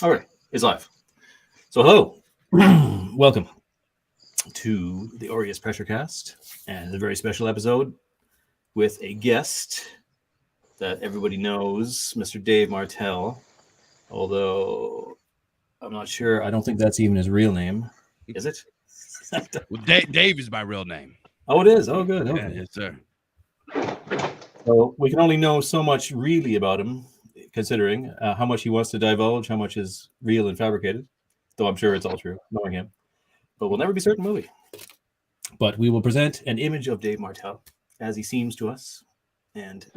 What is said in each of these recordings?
All right, it's live. So, hello, welcome to the AureusPressureCast and a very special episode with a guest that everybody knows, Mr. Dave Martel. Although I'm not sure, I don't think that's even his real name, is it? Well, Dave is my real name. Oh, it is. Oh, good. Yeah, Okay. yes, sir. So we can only know so much really about him, considering how much he wants to divulge, how much is real and fabricated. Though I'm sure it's all true, knowing him. But we'll never be certain, will we? But we will present an image of Dave Martel as he seems to us, and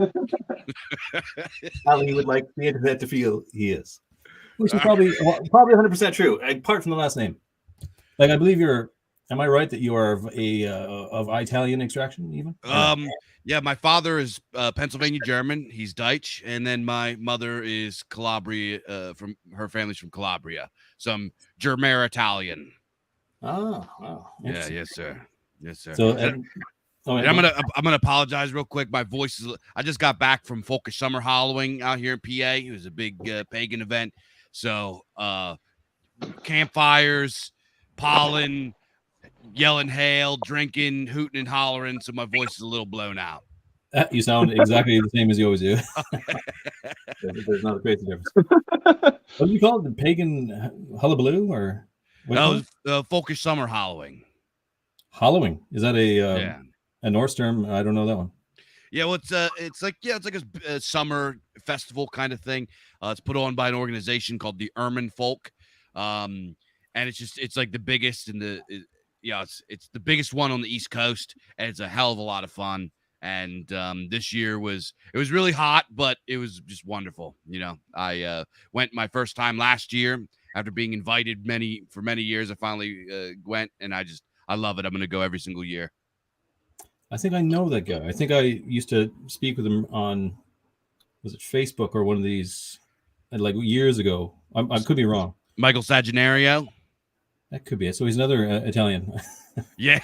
how he would like the internet to feel he is, which is probably 100% true, apart from the last name. Like I believe you're. Am I right that you are of Italian extraction, even? Yeah, my father is Pennsylvania German. He's Dutch, and then my mother is Calabria. From her family's from Calabria, some German Italian. Oh, wow. Yeah, yes, sir. Yes, sir. So, and I'm gonna apologize real quick. My voice is. I just got back from Folkish Summer Hollowing out here in PA. It was a big pagan event. So, campfires, pollen, yelling hail, drinking, hooting and hollering. So my voice is a little blown out. You sound exactly the same as you always do. There's not a crazy difference. What do you call it? The pagan hullabaloo, or that was Folkish Summer Hollowing. Hollowing, is that a Norse term? I don't know that one. Yeah, well, it's like a summer festival kind of thing. It's put on by an organization called the Ermin Folk, and it's like the biggest in the. It's the biggest one on the East Coast, and it's a hell of a lot of fun. And this year it was really hot, but it was just wonderful. I went my first time last year after being invited for many years. I finally went, and I love it. I'm going to go every single year. I think I know that guy. I think I used to speak with him on, was it Facebook or one of these, like years ago. I could be wrong. Michael Saginario. That could be it. So he's another Italian. Yeah.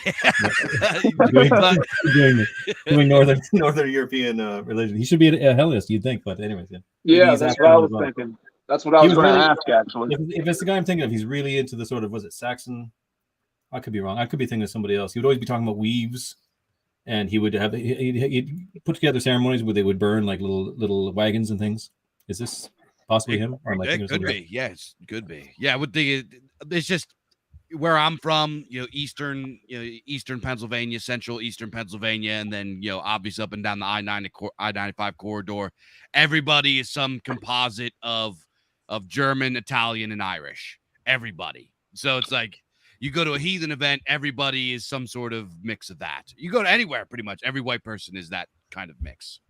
doing Northern European religion. He should be a Hellenist, you'd think. But anyways, yeah, that's what I was thinking. That's what I was going to ask, actually. If it's the guy I'm thinking of, he's really into the sort of, was it Saxon? I could be wrong. I could be thinking of somebody else. He would always be talking about weaves, and he would have he'd put together ceremonies where they would burn like little wagons and things. Is this possibly him? Or it could be. Yes, it could be. Yeah, I would think it's just where I'm from, eastern Pennsylvania, central eastern Pennsylvania, and then obviously up and down the I-95 corridor. Everybody is some composite of German, Italian, and Irish. Everybody. So it's like you go to a heathen event, everybody is some sort of mix of that. You go to anywhere, pretty much every white person is that kind of mix.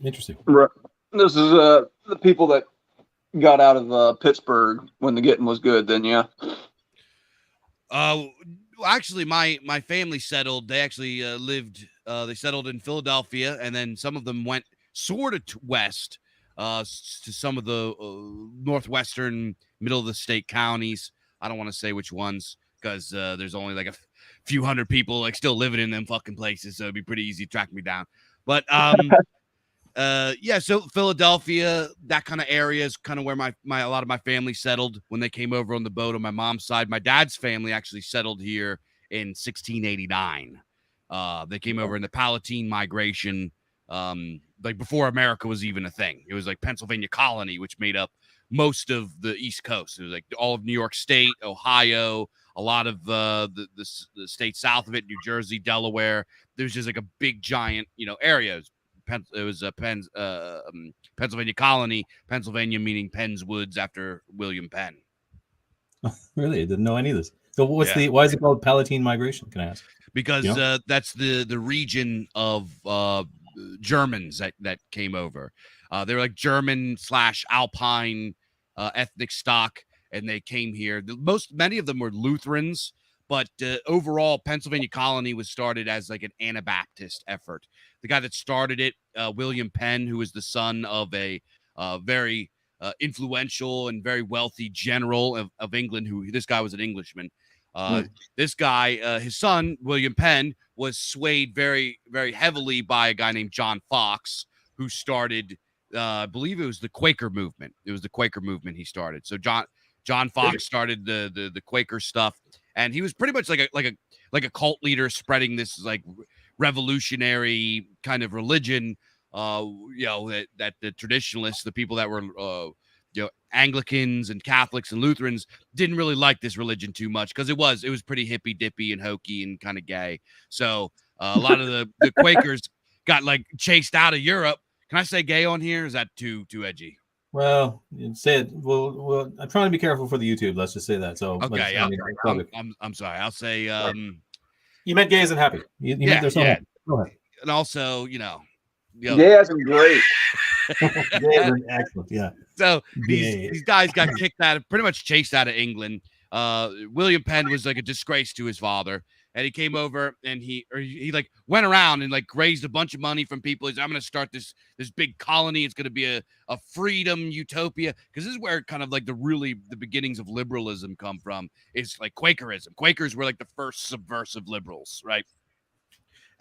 Interesting. Right. This is the people that got out of Pittsburgh when the getting was good. Then yeah. Actually, my family settled. They actually they settled in Philadelphia, and then some of them went sort of west to some of the northwestern, middle of the state counties. I don't want to say which ones because there's only like a few hundred people like still living in them fucking places, so it'd be pretty easy to track me down. But so Philadelphia, that kind of area is kind of where a lot of my family settled when they came over on the boat on my mom's side. My dad's family actually settled here in 1689. They came over in the Palatine migration, like before America was even a thing. It was like Pennsylvania colony, which made up most of the East Coast. It was like all of New York State, Ohio, a lot of the states south of it, New Jersey, Delaware. There's just like a big giant, area. It was a Pennsylvania colony, Pennsylvania meaning Penn's Woods after William Penn. Really? I didn't know any of this. So why is it called Palatine migration? Can I ask? Because that's the region of Germans that came over. They were like German / Alpine ethnic stock, and they came here. Many of them were Lutherans, but overall, Pennsylvania colony was started as like an Anabaptist effort. The guy that started it, William Penn, who was the son of a very influential and very wealthy general of England, this guy was an Englishman. This guy, his son, William Penn, was swayed very, very heavily by a guy named John Fox, who started I believe it was the Quaker movement. It was the Quaker movement he started. So John Fox started the Quaker stuff, and he was pretty much like a cult leader spreading this like revolutionary kind of religion. That the traditionalists, the people that were Anglicans and Catholics and Lutherans didn't really like this religion too much because it was pretty hippy dippy and hokey and kind of gay. So a lot of the Quakers got like chased out of Europe. Can I say gay on here? Is that too edgy? Well, say it. Well, I'm trying to be careful for the YouTube. Let's just say that. So okay, I'm sorry. I'll say you meant gay as in happy. You meant there's yeah. Go ahead. And also, gay as in great. Gay as in excellent. Yeah. So these guys got kicked out, pretty much chased out of England. William Penn was like a disgrace to his father. And he came over and he like went around and like raised a bunch of money from people. He's I'm going to start this big colony. It's going to be a freedom utopia. Because this is where kind of like the beginnings of liberalism come from. It's like Quakerism. Quakers were like the first subversive liberals, right?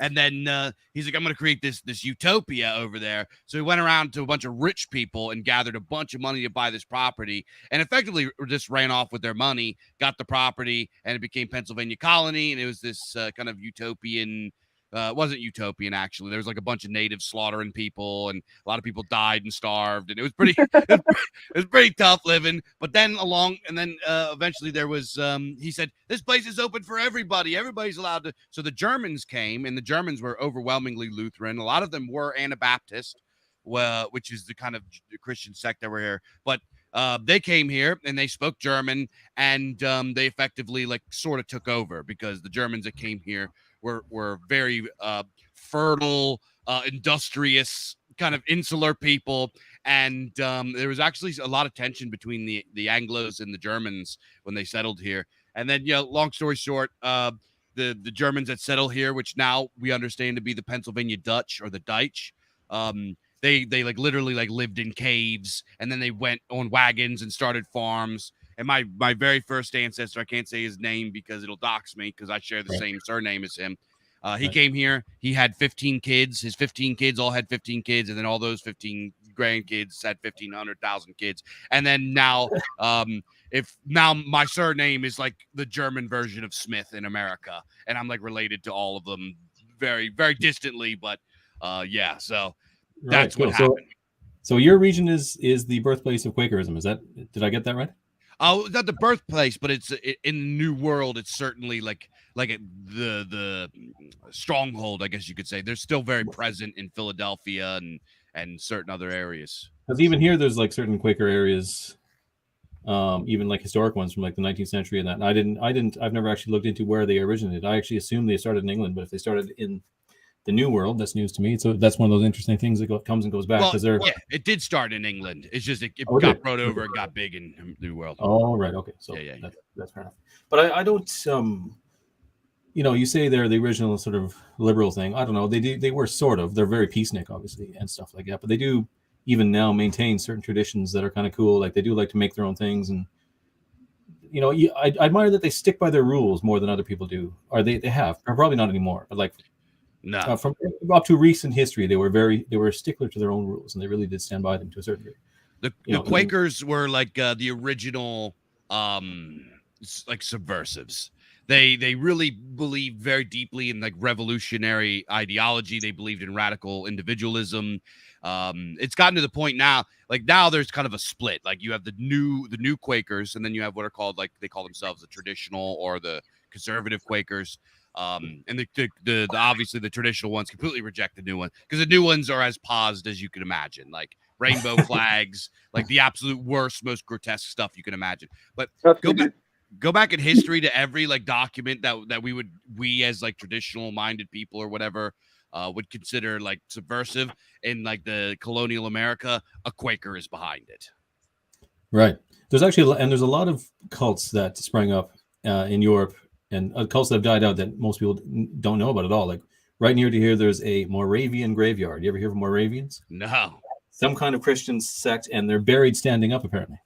And then he's like, I'm going to create this utopia over there. So he went around to a bunch of rich people and gathered a bunch of money to buy this property and effectively just ran off with their money, got the property, and it became Pennsylvania Colony. And it was this kind of utopian. It wasn't utopian, actually. There was like a bunch of natives slaughtering people, and a lot of people died and starved, and it was pretty it was pretty tough living. But then eventually there was he said, this place is open for everybody. Everybody's allowed to. So the Germans came, and the Germans were overwhelmingly Lutheran. A lot of them were Anabaptist, which is the kind of Christian sect that were here. But they came here and they spoke German, and they effectively like sort of took over because the Germans that came here were very fertile, industrious, kind of insular people. And there was actually a lot of tension between the Anglos and the Germans when they settled here. And then, long story short, the Germans that settled here, which now we understand to be the Pennsylvania Dutch or the Deutsch, they like literally like lived in caves, and then they went on wagons and started farms. And my very first ancestor, I can't say his name because it'll dox me because I share the same surname as him. He came here. He had 15 kids. His 15 kids all had 15 kids. And then all those 15 grandkids had 1,500,000 kids. And then now, now my surname is like the German version of Smith in America. And I'm like related to all of them very, very distantly. But yeah, so that's what happened. So your region is the birthplace of Quakerism. Did I get that right? Oh, not the birthplace, but it's in the New World. It's certainly like the stronghold, I guess you could say. They're still very present in Philadelphia and certain other areas. Because even here, there's like certain Quaker areas, even like historic ones from like the 19th century and that. And I've never actually looked into where they originated. I actually assumed they started in England, but if they started in the New World, that's news to me. So that's one of those interesting things that comes and goes back. Well, it did start in England. It's just it got brought over and got big in the New World. Oh, right. Okay. So that's fair enough. But I don't, you say they're the original sort of liberal thing. I don't know. They were sort of. They're very peacenik, obviously, and stuff like that. But they do even now maintain certain traditions that are kind of cool. Like they do like to make their own things, and I admire that they stick by their rules more than other people do. Or they have. Probably not anymore. But like. No. From up to recent history, they were a stickler to their own rules, and they really did stand by them to a certain degree. The Quakers were like the original like subversives. They really believed very deeply in like revolutionary ideology. They believed in radical individualism. It's gotten to the point now, like now there's kind of a split. Like you have the new Quakers, and then you have what are called, like they call themselves the traditional or the conservative Quakers. And the obviously the traditional ones completely reject the new one because the new ones are as paused as you can imagine, like rainbow flags, like the absolute worst, most grotesque stuff you can imagine. But go back in history to every like document that we as like traditional minded people or whatever would consider like subversive in like the colonial America. A Quaker is behind it. Right. There's a lot of cults that sprang up in Europe. And cults that have died out that most people don't know about at all. Like right near to here, there's a Moravian graveyard. You ever hear of Moravians? No. Some kind of Christian sect, and they're buried standing up apparently.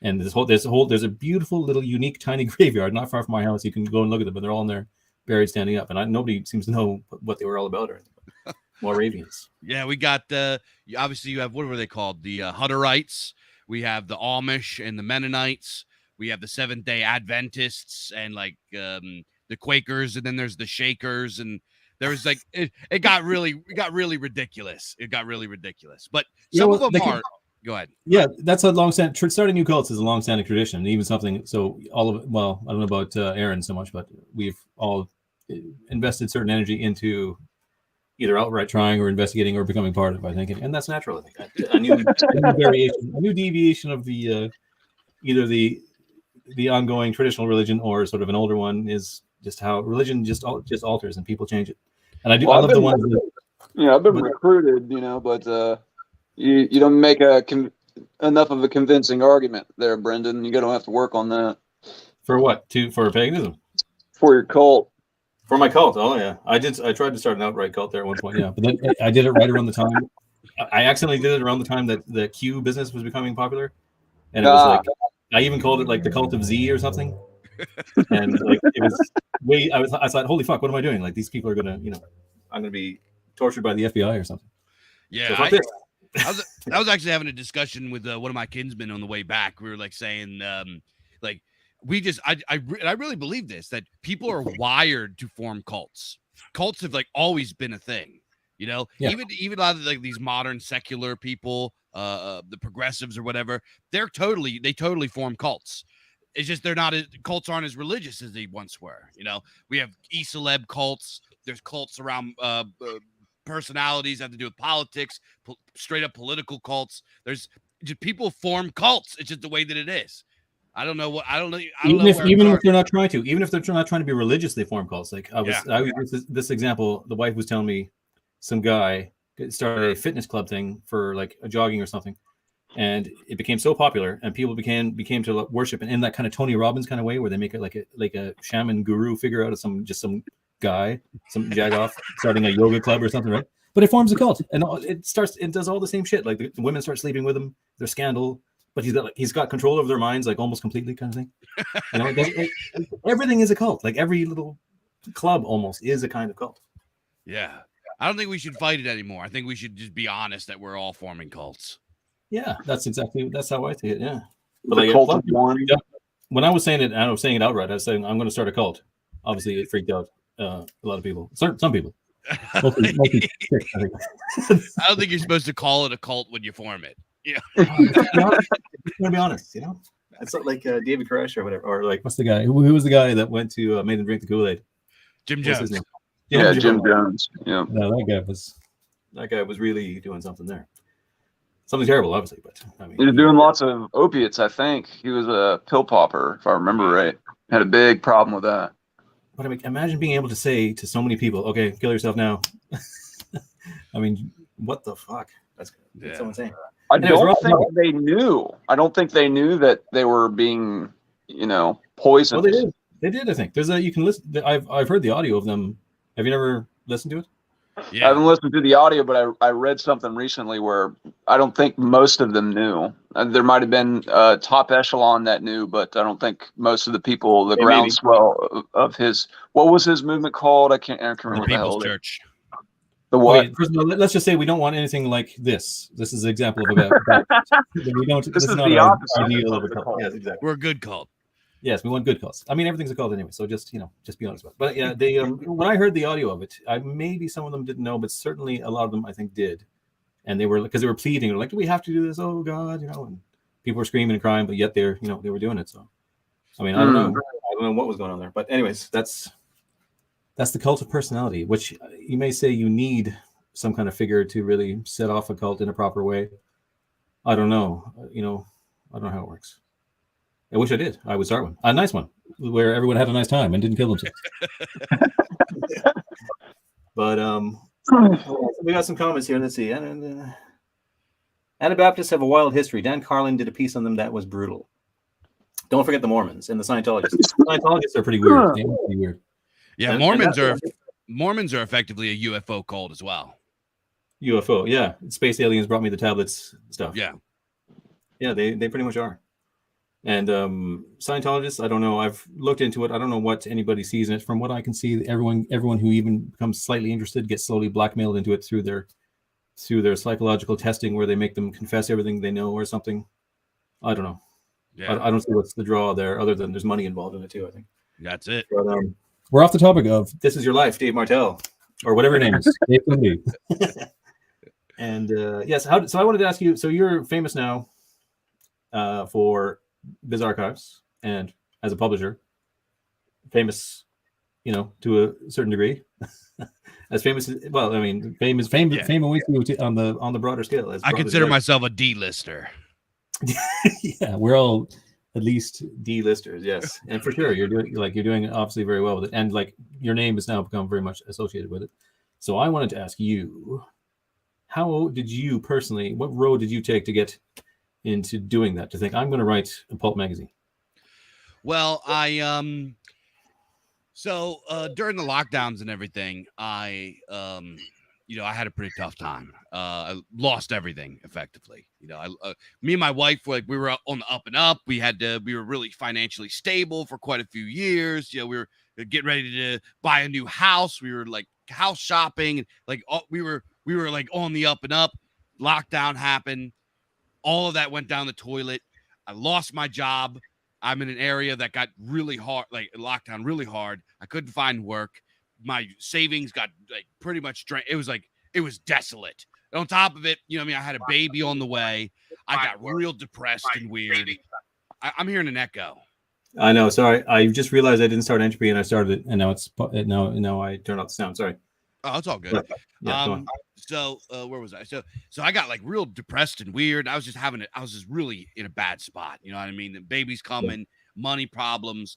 And there's a beautiful little unique tiny graveyard not far from my house. You can go and look at them, but they're all in there buried standing up. And nobody seems to know what they were all about or anything. Moravians. Yeah, we got obviously you have, what were they called? The Hutterites. We have the Amish and the Mennonites. We have the Seventh-day Adventists and like the Quakers, and then there's the Shakers, and there's like it got really ridiculous. It got really ridiculous. But some of them are. Go ahead. Yeah, that's a long-standing. Starting new cults is a long-standing tradition, even something. So all of it. Well, I don't know about Aaron so much, but we've all invested certain energy into either outright trying or investigating or becoming part of, I think, and that's natural. I think a new variation, a new deviation of the either the ongoing traditional religion or sort of an older one is just how religion just alters and people change it. And I do. Well, I love the ones. I've been recruited, but you don't make enough of a convincing argument there, Brendan. You're gonna have to work on that. For what? For paganism? For your cult. For my cult, oh yeah, I tried to start an outright cult there at one point, yeah, but then I did it right around the time. I accidentally did it around the time that the Q business was becoming popular, and it was like I even called it like the cult of Z or something, and like it was way. I thought, holy fuck, what am I doing? Like these people are gonna, I'm gonna be tortured by the FBI or something. Yeah, I was actually having a discussion with one of my kinsmen on the way back. We were like saying, like. I really believe this, that people are wired to form cults. Cults have like always been a thing, Yeah. Even a lot of like these modern secular people, the progressives or whatever, they totally form cults. It's just cults aren't as religious as they once were. We have e-celeb cults. There's cults around personalities that have to do with politics, straight up political cults. There's just people form cults. It's just the way that it is. I don't know. Even if they're not trying to be religious, they form cults. Like I was this example. The wife was telling me some guy started a fitness club thing for like a jogging or something, and it became so popular, and people became to worship, and in that kind of Tony Robbins kind of way, where they make it like a shaman guru figure out of some guy, some jagoff starting a yoga club or something, right? But it forms a cult, and it does all the same shit. Like the women start sleeping with him. There's scandal. But he's got control over their minds, like almost completely, kind of thing. Everything is a cult. Like every little club almost is a kind of cult. Yeah, I don't think we should fight it anymore. I think we should just be honest that we're all forming cults. Yeah, that's how I see it. Yeah, but like cult of one. When I was saying it, I was saying it outright. I was saying I'm going to start a cult. Obviously, it freaked out a lot of people. Some people. Mostly I don't think you're supposed to call it a cult when you form it. Yeah, I'm gonna be honest. It's not like David Koresh or whatever, or like what's the guy? Who was the guy that went to made them drink the Kool-Aid? Jim Jones. Jim Jones. Yeah, no, that guy was really doing something there. Something terrible, obviously, but I mean, he was doing lots of opiates. I think he was a pill popper, if I remember right. Had a big problem with that. But I mean, imagine being able to say to so many people, "Okay, kill yourself now." I mean, what the fuck? That's someone saying. I don't think they knew that they were being, poisoned. Well, they did. I think you can listen. I've heard the audio of them. Have you never listened to it? Yeah. I haven't listened to the audio, but I read something recently where I don't think most of them knew. There might have been top echelon that knew, but I don't think most of the people, the groundswell of his, what was his movement called? I can't remember. The People's Church. The what? Okay, first of all, let's just say we don't want anything like this. This is an example of a bad. We don't. This is not the opposite ideal of a cult. Yes, exactly. We're a good cult. Yes, we want good cults. I mean, everything's a cult anyway. So just be honest about it. But yeah, they when I heard the audio of it, maybe some of them didn't know, but certainly a lot of them I think did, and they were pleading, like, "Do we have to do this? Oh God, and people were screaming and crying, but yet they were doing it. So, I mean, I don't know what was going on there, but anyways, that's the cult of personality, which you may say you need some kind of figure to really set off a cult in a proper way. I don't know. I don't know how it works. I wish I did. I would start one. A nice one where everyone had a nice time and didn't kill themselves. But we got some comments here. Let's see. Anabaptists have a wild history. Dan Carlin did a piece on them that was brutal. Don't forget the Mormons and the Scientologists. Scientologists are pretty weird. They're pretty weird. Yeah, Mormons are effectively a UFO cult as well. UFO, yeah. Space aliens brought me the tablets stuff. Yeah. Yeah, they pretty much are. And Scientologists, I don't know. I've looked into it. I don't know what anybody sees in it. From what I can see, everyone who even becomes slightly interested gets slowly blackmailed into it through their psychological testing, where they make them confess everything they know or something. I don't know. Yeah, I don't see what's the draw there, other than there's money involved in it too, I think. that's it. But we're off the topic of This Is Your Life, Dave Martel, or whatever your name is. Dave Quimby. And yes, so I wanted to ask you, so you're famous now for Biz Archives and as a publisher, famous, to a certain degree. As famous as, well, I mean, fame on the broader scale. I consider myself a D-lister. Yeah, we're all at least D-listers, yes, and for sure you're doing obviously very well with it, and like your name has now become very much associated with it. So I wanted to ask you, how did you personally, what road did you take to get into doing that? To think I'm going to write a pulp magazine? Well, so during the lockdowns and everything, I had a pretty tough time. I lost everything effectively. Me and my wife, we were on the up and up. We were really financially stable for quite a few years. We were getting ready to buy a new house. We were like house shopping. Like we were like on the up and up. Lockdown happened. All of that went down the toilet. I lost my job. I'm in an area that got really hard, like locked down really hard. I couldn't find work. My savings got like pretty much drained. It was desolate. And on top of it, I had a baby on the way. I got real depressed and weird. I'm hearing an echo. I know. Sorry. I just realized I didn't start Entropy and I started it, and now now I turned off the sound. Sorry. Oh, it's all good. Yeah, so where was I? So I got like real depressed and weird. I was just really in a bad spot. You know what I mean? The baby's coming, money problems.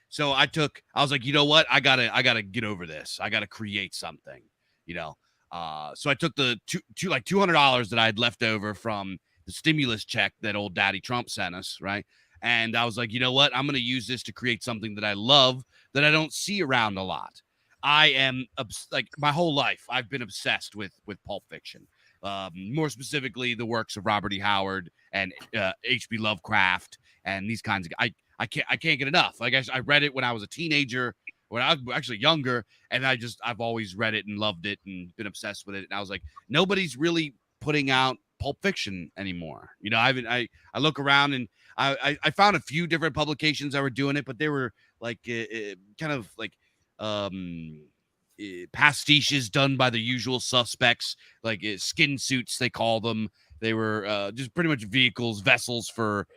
So I was like, you know what? I gotta get over this. I gotta create something. So I took the $200 that I had left over from the stimulus check that old Daddy Trump sent us, right? And I was like, you know what? I'm gonna use this to create something that I love, that I don't see around a lot. I am like my whole life I've been obsessed with pulp fiction, more specifically the works of Robert E. Howard and H.P. Lovecraft and these kinds of. I can't get enough. Like I read it when I was a teenager, when I was actually younger, and I've always read it and loved it and been obsessed with it. And I was like, nobody's really putting out pulp fiction anymore. I look around and I found a few different publications that were doing it, but they were like kind of like pastiches done by the usual suspects, like skin suits they call them. They were just pretty much vessels for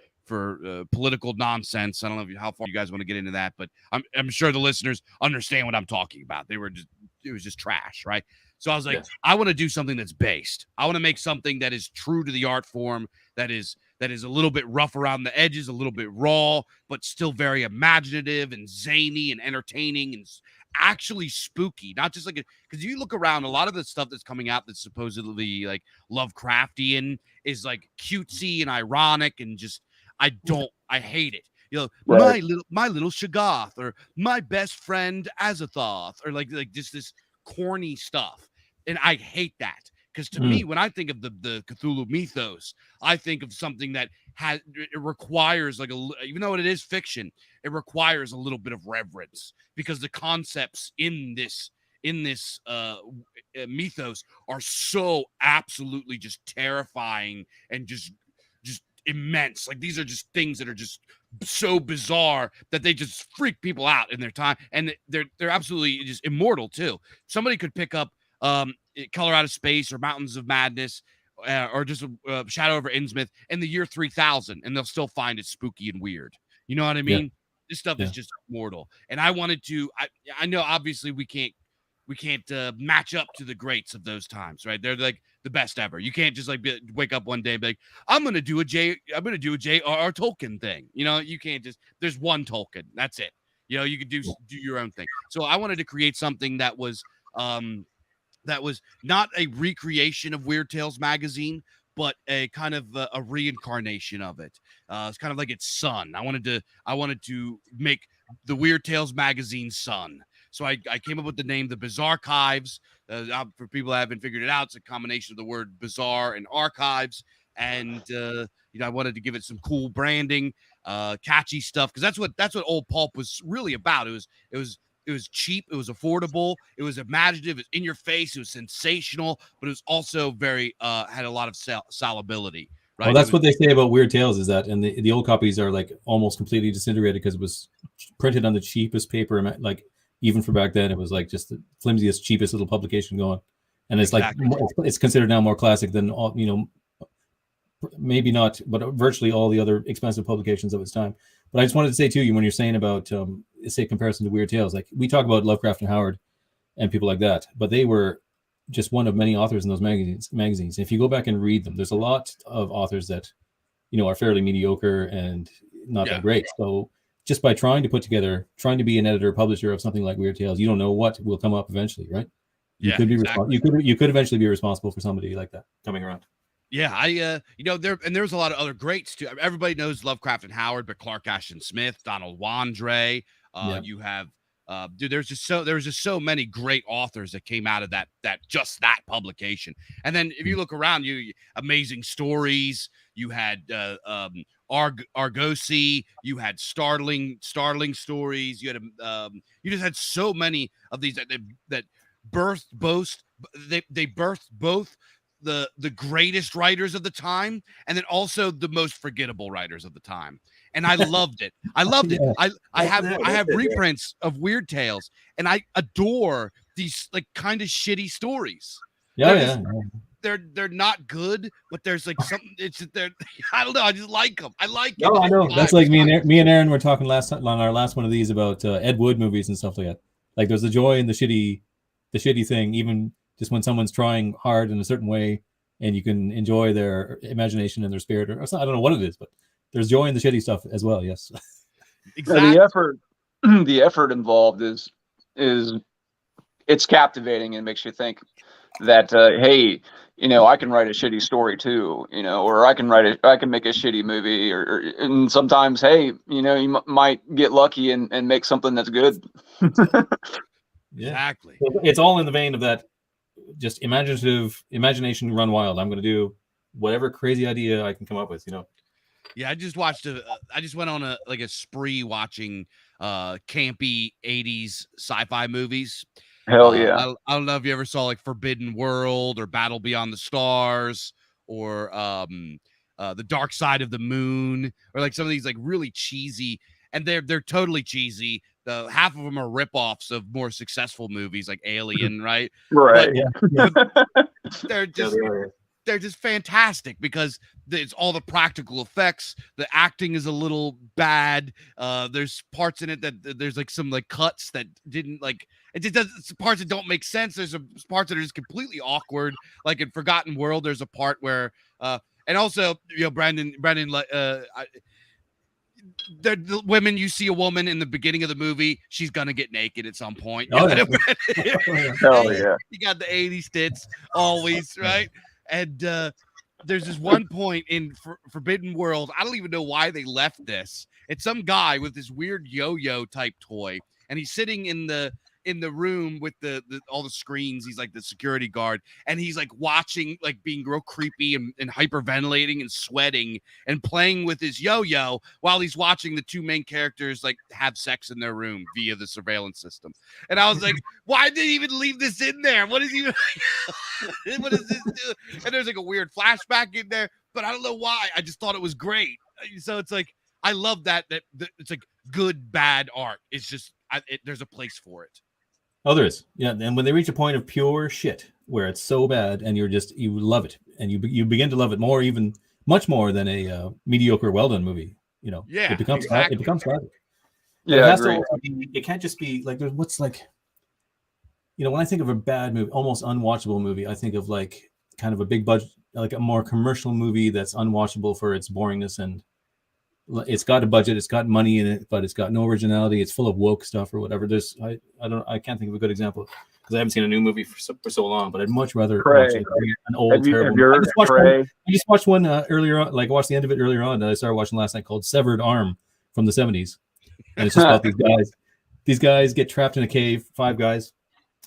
political nonsense. I don't know how far you guys want to get into that, but I'm sure the listeners understand what I'm talking about. It was just trash, right? So I was like, I want to do something that's based. I want to make something that is true to the art form, that is a little bit rough around the edges, a little bit raw, but still very imaginative and zany and entertaining and actually spooky. Not just like because you look around, a lot of the stuff that's coming out that's supposedly like Lovecraftian is like cutesy and ironic and just I hate it. Right. my little Shoggoth or my best friend Azathoth or like just this corny stuff, and I hate that. Because to me, when I think of the Cthulhu mythos, I think of something that it requires like even though it is fiction, it requires a little bit of reverence because the concepts in this mythos are so absolutely just terrifying and just immense. Like these are just things that are just so bizarre that they just freak people out in their time, and they're absolutely just immortal too. Somebody could pick up Color Out of Space or Mountains of Madness or just Shadow over Innsmouth in the year 3000 and they'll still find it spooky and weird. You know what I mean? Yeah. This stuff is just immortal. And I wanted to, I know obviously we can't match up to the greats of those times, right? They're like the best ever. You can't just like wake up one day and be like, I'm going to do a J.R.R. Tolkien thing. You can't just, there's one Tolkien. That's it. You could do your own thing. So I wanted to create something that was not a recreation of Weird Tales magazine, but a kind of a reincarnation of it. It's kind of like its son. I wanted to make the Weird Tales magazine son. So I came up with the name, the Biz Archives. For people that haven't figured it out, it's a combination of the word bizarre and archives. and I wanted to give it some cool branding, catchy stuff, because that's what old pulp was really about. It was cheap, it was affordable, it was imaginative, it was in your face, it was sensational, but it was also very had a lot of salability. Right? Well, that's what they say about Weird Tales, is that, and the old copies are like almost completely disintegrated because it was printed on the cheapest paper. Like even for back then, it was like just the flimsiest, cheapest little publication going. And it's exactly. Like it's considered now more classic than all, maybe not, but virtually all the other expensive publications of its time. But I just wanted to say to you, when you're saying about say comparison to Weird Tales, like we talk about Lovecraft and Howard and people like that, but they were just one of many authors in those magazines. If you go back and read them, there's a lot of authors that, are fairly mediocre and not that great. So just by trying to be an editor, publisher of something like Weird Tales, you don't know what will come up eventually, right? You could be exactly. You could eventually be responsible for somebody like that coming around. Yeah, there's a lot of other greats too. Everybody knows Lovecraft and Howard, but Clark Ashton Smith, Donald Wandre, you have there's just so many great authors that came out of that publication. And then if you look around, you Amazing Stories, you had Argosy, you had startling stories, you had you just had so many of these that birthed both the greatest writers of the time, and then also the most forgettable writers of the time. And I loved it. I have reprints of Weird Tales, and I adore these like kind of shitty stories. They're not good, but there's like something. I don't know. I just like them. I like it. I know. That's like me and Aaron were talking on our last one of these about Ed Wood movies and stuff like that. Like there's a joy in the shitty thing, even just when someone's trying hard in a certain way, and you can enjoy their imagination and their spirit, or I don't know what it is, but there's joy in the shitty stuff as well. Yes, exactly. The effort involved is it's captivating and makes you think that hey, I can write a shitty story too, or I can make a shitty movie, and sometimes, hey, you might get lucky and make something that's good. Exactly. It's all in the vein of that. Just imagination run wild. I'm going to do whatever crazy idea I can come up with, Yeah, I just went on a spree watching campy 80s sci-fi movies. Hell yeah. I don't know if you ever saw like Forbidden World or Battle Beyond the Stars or The Dark Side of the Moon, or like some of these like really cheesy, and they're totally cheesy. Half of them are ripoffs of more successful movies like Alien, right? Right. But they're just fantastic because it's all the practical effects. The acting is a little bad. There's parts in it that there's like some like cuts that didn't like. It just does parts that don't make sense. There's parts that are just completely awkward. Like in Forgotten World, there's a part where and also Brandon. The women, you see a woman in the beginning of the movie, she's gonna get naked at some point. Hell yeah. You got the 80s tits always, right? And there's this one point in Forbidden World. I don't even know why they left this. It's some guy with this weird yo-yo type toy, and he's sitting in the room with the all the screens. He's like the security guard, and he's like watching, like being real creepy and hyperventilating and sweating and playing with his yo-yo while he's watching the two main characters like have sex in their room via the surveillance system. And I was like, why did he even leave this in there? What does this do? And there's like a weird flashback in there, but I don't know why. I just thought it was great. So it's like, I love that it's like good bad art. It's just there's a place for it. Oh, there is. Yeah. And when they reach a point of pure shit where it's so bad and you love it, and you begin to love it more, even much more than a mediocre, well done movie, Yeah. It becomes classic. Yeah. It can't just be like, what's like, when I think of a bad movie, almost unwatchable movie, I think of like kind of a big budget, like a more commercial movie that's unwatchable for its boringness, and it's got a budget, it's got money in it, but it's got no originality. It's full of woke stuff or whatever. I can't think of a good example because I haven't seen a new movie for so long. But I'd much rather watch an old terrible. I just watched one earlier on. Like I watched the end of it earlier on, and I started watching last night called Severed Arm from the 70s, and it's just about these guys. These guys get trapped in a cave, 5 guys.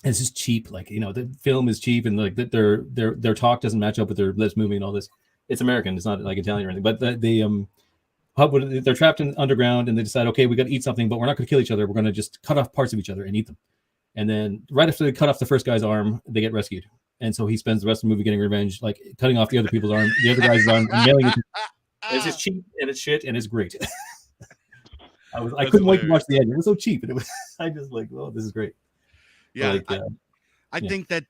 And it's just cheap, like the film is cheap, and like their talk doesn't match up with their lips moving and all this. It's American. It's not like Italian or anything. But they're trapped in underground, and they decide, okay, we got to eat something, but we're not going to kill each other. We're going to just cut off parts of each other and eat them. And then right after they cut off the first guy's arm, they get rescued. And so he spends the rest of the movie getting revenge, like cutting off the other people's arm, the other guy's arm, and mailing it. It's just cheap and it's shit and it's great. I couldn't wait to watch the end. It was so cheap, and it was I just like, oh, this is great. Yeah, like, I think that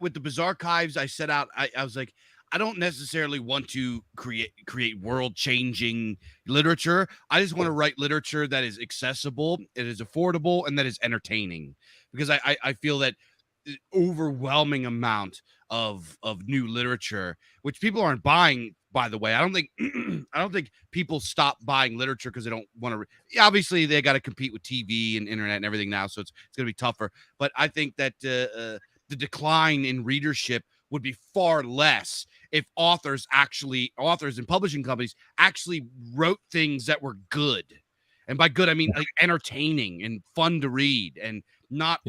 with the Biz Archives, I set out. I was like, I don't necessarily want to create world-changing literature. I just want to write literature that is accessible, it is affordable, and that is entertaining. Because I feel that the overwhelming amount of new literature, which people aren't buying, by the way. I don't think people stop buying literature because they don't want to. Obviously, they got to compete with TV and internet and everything now, so it's going to be tougher. But I think that the decline in readership would be far less if authors and publishing companies actually wrote things that were good. And by good, I mean like entertaining and fun to read, and not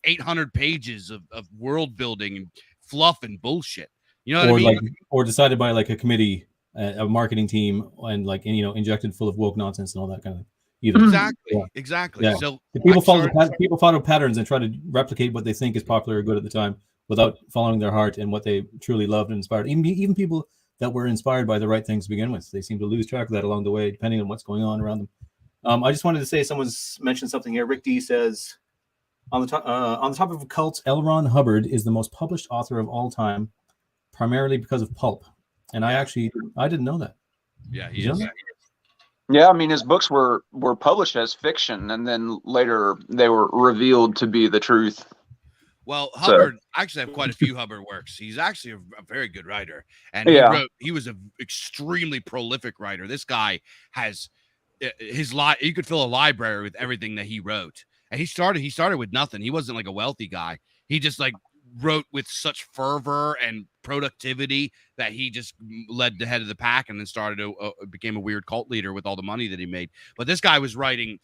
800 pages of world building and fluff and bullshit. You know what I mean? Or decided by like a committee, a marketing team, and like injected full of woke nonsense and all that kind of thing. Exactly. Yeah. So people follow patterns and try to replicate what they think is popular or good at the time, without following their heart and what they truly loved and inspired. Even people that were inspired by the right things to begin with, they seem to lose track of that along the way, depending on what's going on around them. I just wanted to say, someone's mentioned something here. Rick D says, on the topic of cults, L. Ron Hubbard is the most published author of all time, primarily because of pulp. And I didn't know that. Yeah, he is. Yeah, I mean, his books were published as fiction, and then later they were revealed to be the truth. Well, Hubbard, actually, I have quite a few Hubbard works. He's actually a very good writer, and he was an extremely prolific writer. This guy has you could fill a library with everything that he wrote. And he started with nothing. He wasn't like a wealthy guy. He just like wrote with such fervor and productivity that he just led the head of the pack, and then became a weird cult leader with all the money that he made. But this guy was writing.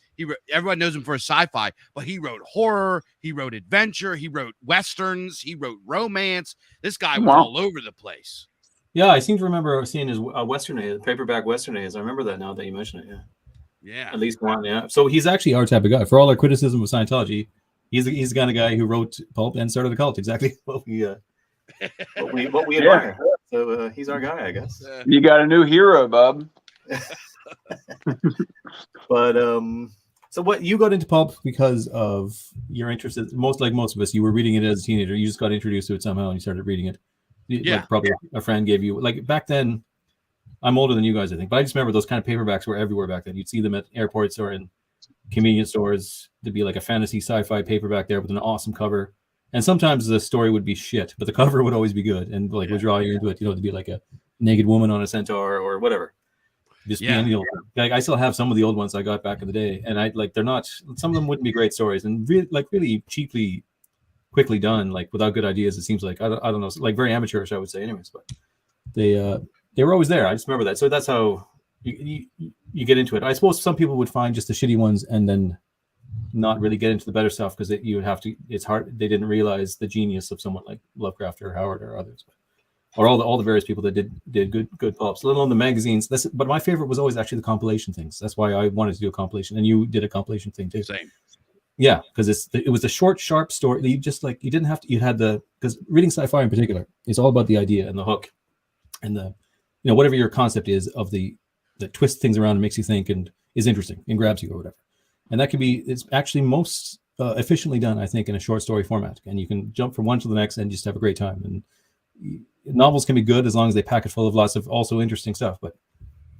Everyone knows him for his sci-fi, but he wrote horror, he wrote adventure, he wrote westerns, he wrote romance. This guy was all over the place. Yeah, I seem to remember seeing his paperback Western A's. I remember that now that you mention it. Yeah. Yeah, at least one. Yeah, so he's actually our type of guy. For all our criticism of Scientology, he's the kind of guy who wrote pulp and started a cult. Exactly what we admire. So he's our guy, I guess. You got a new hero, bub. But so what, you got into pulp because of your interest? Most of us, you were reading it as a teenager. You just got introduced to it somehow, and you started reading it. Yeah, like probably a friend gave you. Like back then, I'm older than you guys, I think, but I just remember those kind of paperbacks were everywhere back then. You'd see them at airports or in convenience stores. There'd be like a fantasy sci-fi paperback there with an awesome cover. And sometimes the story would be shit, but the cover would always be good and would draw you into it, to be like a naked woman on a centaur or whatever. Like I still have some of the old ones I got back in the day, and they're not, some of them wouldn't be great stories and really cheaply, quickly done, like without good ideas. It seems like, I don't know, like very amateurish, I would say anyways, but they were always there. I just remember that. So that's how you get into it. I suppose some people would find just the shitty ones and then not really get into the better stuff because it's hard. They didn't realize the genius of someone like Lovecraft or Howard or others, or all the various people that did good pulps, let alone the magazines. But my favorite was always actually the compilation things. That's why I wanted to do a compilation, and you did a compilation thing too. Same. Yeah, because it was a short, sharp story. You didn't have to. Because reading sci-fi in particular is all about the idea and the hook, and the whatever your concept is of that twists things around and makes you think and is interesting and grabs you or whatever. And that it's actually most efficiently done, I think, in a short story format. And you can jump from one to the next and just have a great time. And novels can be good as long as they pack it full of lots of also interesting stuff. But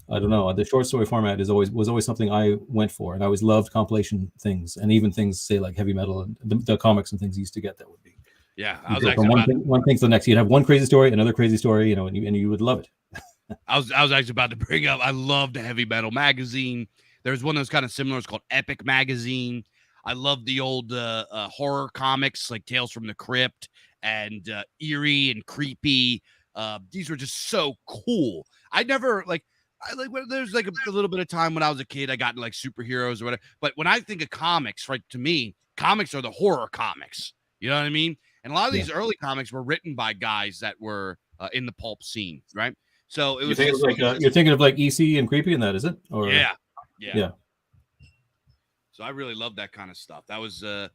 I don't know. The short story format was always something I went for. And I always loved compilation things, and even things, say, like heavy metal and the comics and things you used to get that would be. Yeah. From one thing to the next. You'd have one crazy story, another crazy story, and you would love it. I was actually about to bring up, I loved the heavy metal magazine. There's one that was kind of similar. It's called Epic Magazine. I love the old horror comics like Tales from the Crypt and Eerie and Creepy. These were just so cool. There's like a little bit of time when I was a kid, I got into like superheroes or whatever. But when I think of comics, right, to me, comics are the horror comics. You know what I mean? And a lot of these early comics were written by guys that were in the pulp scene, right? So it was you're thinking of like EC and Creepy and that, is it? Or yeah. So I really love that kind of stuff. That was a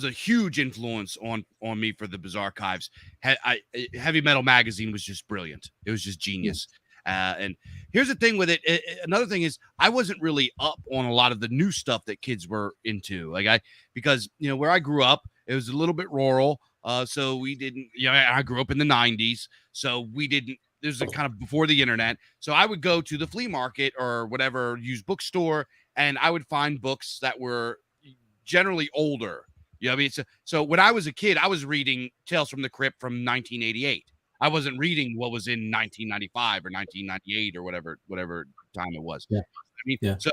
huge influence on me for the Biz Archives. Heavy Metal magazine was just brilliant. It was just genius. And here's the thing with it. Another thing is I wasn't really up on a lot of the new stuff that kids were into. Because where I grew up, it was a little bit rural. So we didn't, I grew up in the 90s. So we didn't, this was kind of before the internet. So I would go to the flea market or whatever used bookstore, and I would find books that were generally older. You know what I mean? So when I was a kid, I was reading Tales from the Crypt from 1988. I wasn't reading what was in 1995 or 1998 or whatever time it was. Yeah. So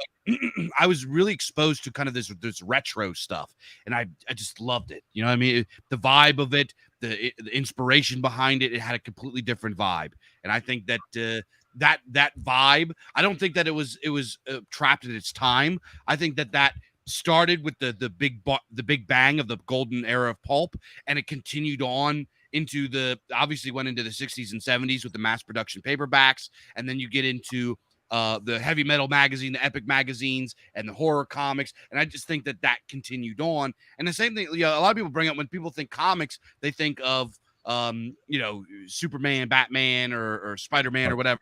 I was really exposed to kind of this retro stuff, and I just loved it. You know what I mean? The vibe of it, the inspiration behind it, it had a completely different vibe. And I think that that vibe, I don't think that it was trapped at its time. I think that started with the big bang of the golden era of pulp, and it continued on into obviously went into the 60s and 70s with the mass production paperbacks, and then you get into the heavy metal magazine, the epic magazines, and the horror comics. And I just think that continued on. And the same thing, a lot of people bring up when people think comics, they think of Superman, Batman, or Spider-Man or whatever.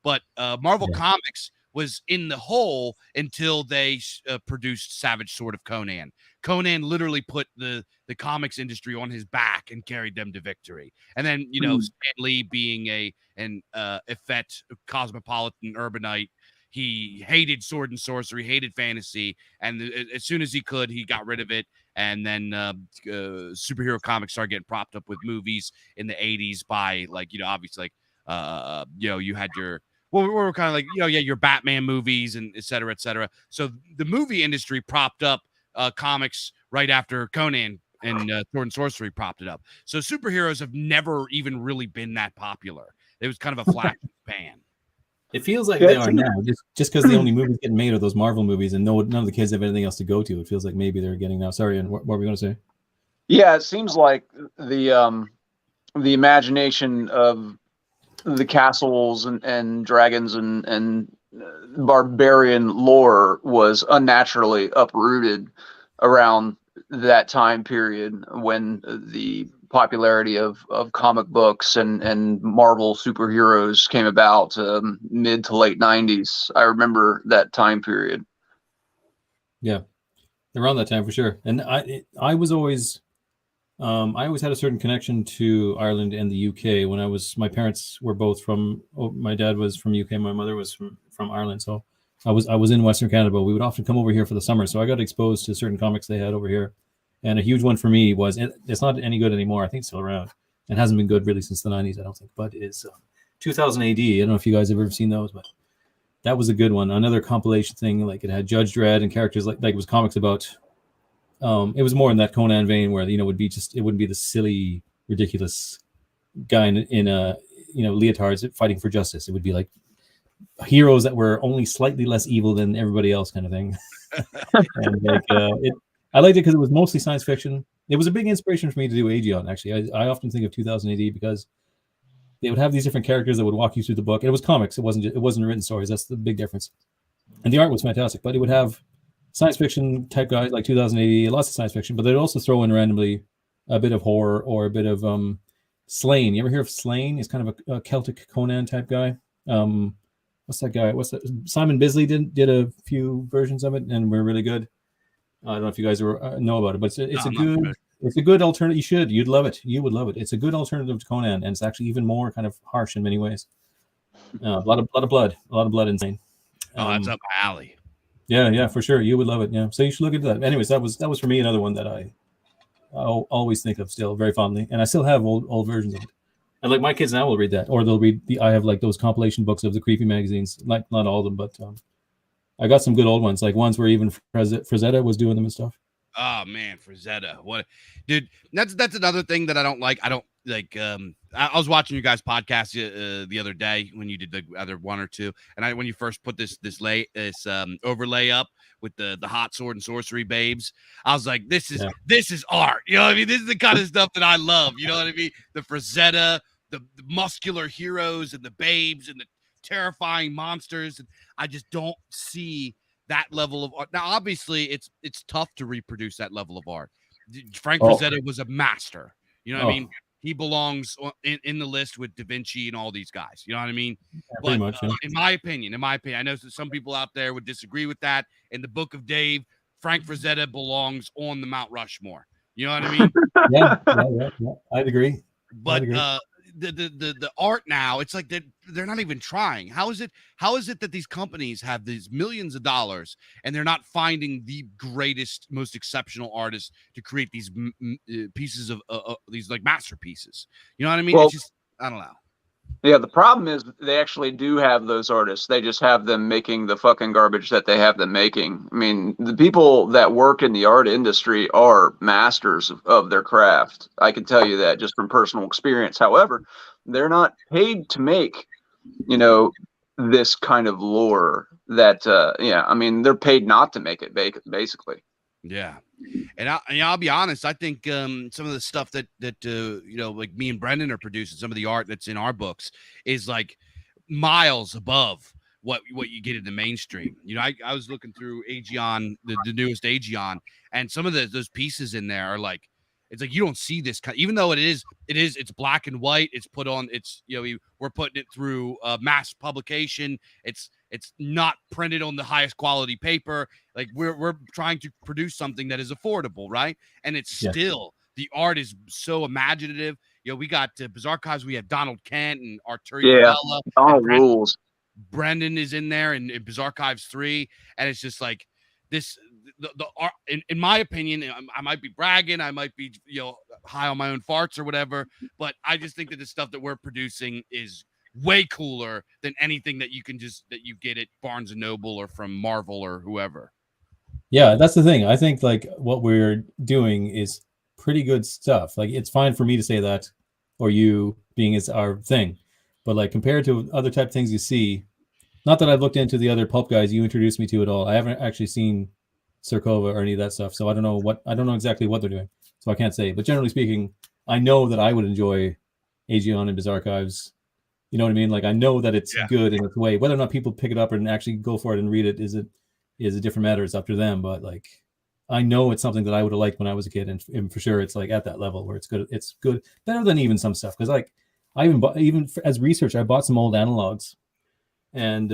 But Marvel Comics was in the hole until they produced Savage Sword of Conan. Conan literally put the comics industry on his back and carried them to victory. And then, Stan Lee being an effete cosmopolitan urbanite, he hated sword and sorcery, hated fantasy. And as soon as he could, he got rid of it. And then superhero comics started getting propped up with movies in the 80s by obviously you had your, we're kind of like, your Batman movies and et cetera, et cetera. So the movie industry propped up comics right after Conan and Sword and Sorcery propped it up. So superheroes have never even really been that popular. It was kind of a flash in the pan. It feels like they are now, just because the only movies getting made are those Marvel movies, and none of the kids have anything else to go to. It feels like maybe they're getting now. Sorry, and what were we going to say? Yeah, it seems like the imagination of the castles and dragons and barbarian lore was unnaturally uprooted around that time period when the popularity of comic books and Marvel superheroes came about, mid to late 90s. I remember that time period. Yeah, around that time for sure. And I was always I always had a certain connection to Ireland and the UK. When my parents were both my dad was from UK, my mother was from Ireland. So I was in Western Canada, but we would often come over here for the summer. So I got exposed to certain comics they had over here. And a huge one for me was, it's not any good anymore. I think it's still around. It hasn't been good really since the 90s, I don't think. But it's 2000 AD. I don't know if you guys have ever seen those, but that was a good one. Another compilation thing, like it had Judge Dredd and characters like it was comics about. It was more in that Conan vein where it wouldn't be the silly, ridiculous guy in a leotards fighting for justice. It would be like heroes that were only slightly less evil than everybody else, kind of thing. And I liked it because it was mostly science fiction. It was a big inspiration for me to do Aegeon. Actually, I often think of 2000 AD because they would have these different characters that would walk you through the book. And it was comics. It wasn't written stories. That's the big difference. And the art was fantastic, but it would have science fiction type guys like 2000 AD, lots of science fiction, but they'd also throw in randomly a bit of horror or a bit of Slain. You ever hear of Slain? He's kind of a Celtic Conan type guy. What's that guy? Simon Bisley did a few versions of it and were really good. I don't know if you guys know about it, but it's a good alternative. You'd love it. You would love it. It's a good alternative to Conan, and it's actually even more kind of harsh in many ways. A lot of blood in Slain. That's up my alley. Yeah, for sure. You would love it. Yeah. So you should look into that. Anyways, that was for me another one that I'll always think of still very fondly. And I still have old versions of it. And like my kids now will read that, or they'll read I have like those compilation books of the creepy magazines, like not all of them, but I got some good old ones, like ones where even Frazetta was doing them and stuff. Oh man, Frazetta. What, dude, that's another thing that I don't like. I don't like, I was watching you guys podcast the other day when you did the other one or two. And when you first put this overlay up with the hot sword and sorcery babes, I was like, this is art. You know what I mean? This is the kind of stuff that I love. You know what I mean? The Frazetta, the muscular heroes and the babes and terrifying monsters. I just don't see that level of art. Now, obviously, it's tough to reproduce that level of art. Frank Frazetta was a master. You know what I mean? He belongs in the list with Da Vinci and all these guys. You know what I mean? Yeah, but pretty much, yeah. in my opinion, I know that some people out there would disagree with that. In the Book of Dave, Frank Frazetta belongs on the Mount Rushmore. You know what I mean? Yeah. I'd agree. But the art now, it's like they're not even trying. How is it that these companies have these millions of dollars and they're not finding the greatest, most exceptional artists to create these pieces of these like masterpieces? You know what I mean? Well, it's just, I don't know. Yeah, the problem is they actually do have those artists. They just have them making the fucking garbage that they have them making. I mean, the people that work in the art industry are masters of their craft. I can tell you that just from personal experience. However, they're not paid to make, this kind of lore that, I mean, they're paid not to make it, basically. Yeah. And I'll be honest, I think some of the stuff that like me and Brendan are producing, some of the art that's in our books is like miles above what you get in the mainstream. I was looking through Aegeon, the newest Aegeon, and some of those pieces in there are like, it's like you don't see this kind, even though it's black and white. It's put on, we're putting it through mass publication. It's not printed on the highest quality paper. Like we're trying to produce something that is affordable, right? And it's still, the art is so imaginative. We got Biz Archives. We have Donald Kent and Arturo. Rules. Brendan is in there in Biz Archives 3, and it's just like this. The art, in my opinion, I might be bragging, I might be high on my own farts or whatever, but I just think that the stuff that we're producing is way cooler than anything that you get at Barnes and Noble or from Marvel or whoever. Yeah, that's the thing. I think like what we're doing is pretty good stuff. Like it's fine for me to say that, or you being is our thing, but like compared to other type of things you see, not that I've looked into the other pulp guys you introduced me to at all. I haven't actually seen Cercova or any of that stuff, so I don't know exactly what they're doing, so I can't say. But generally speaking, I know that I would enjoy Aegeon and Biz Archives. You know what I mean? Like I know that it's good in its way. Whether or not people pick it up and actually go for it and read it is a different matter. It's up to them. But like I know it's something that I would have liked when I was a kid, and for sure it's like at that level where it's good. It's good, better than even some stuff. Because like I even as research, I bought some old analogs. And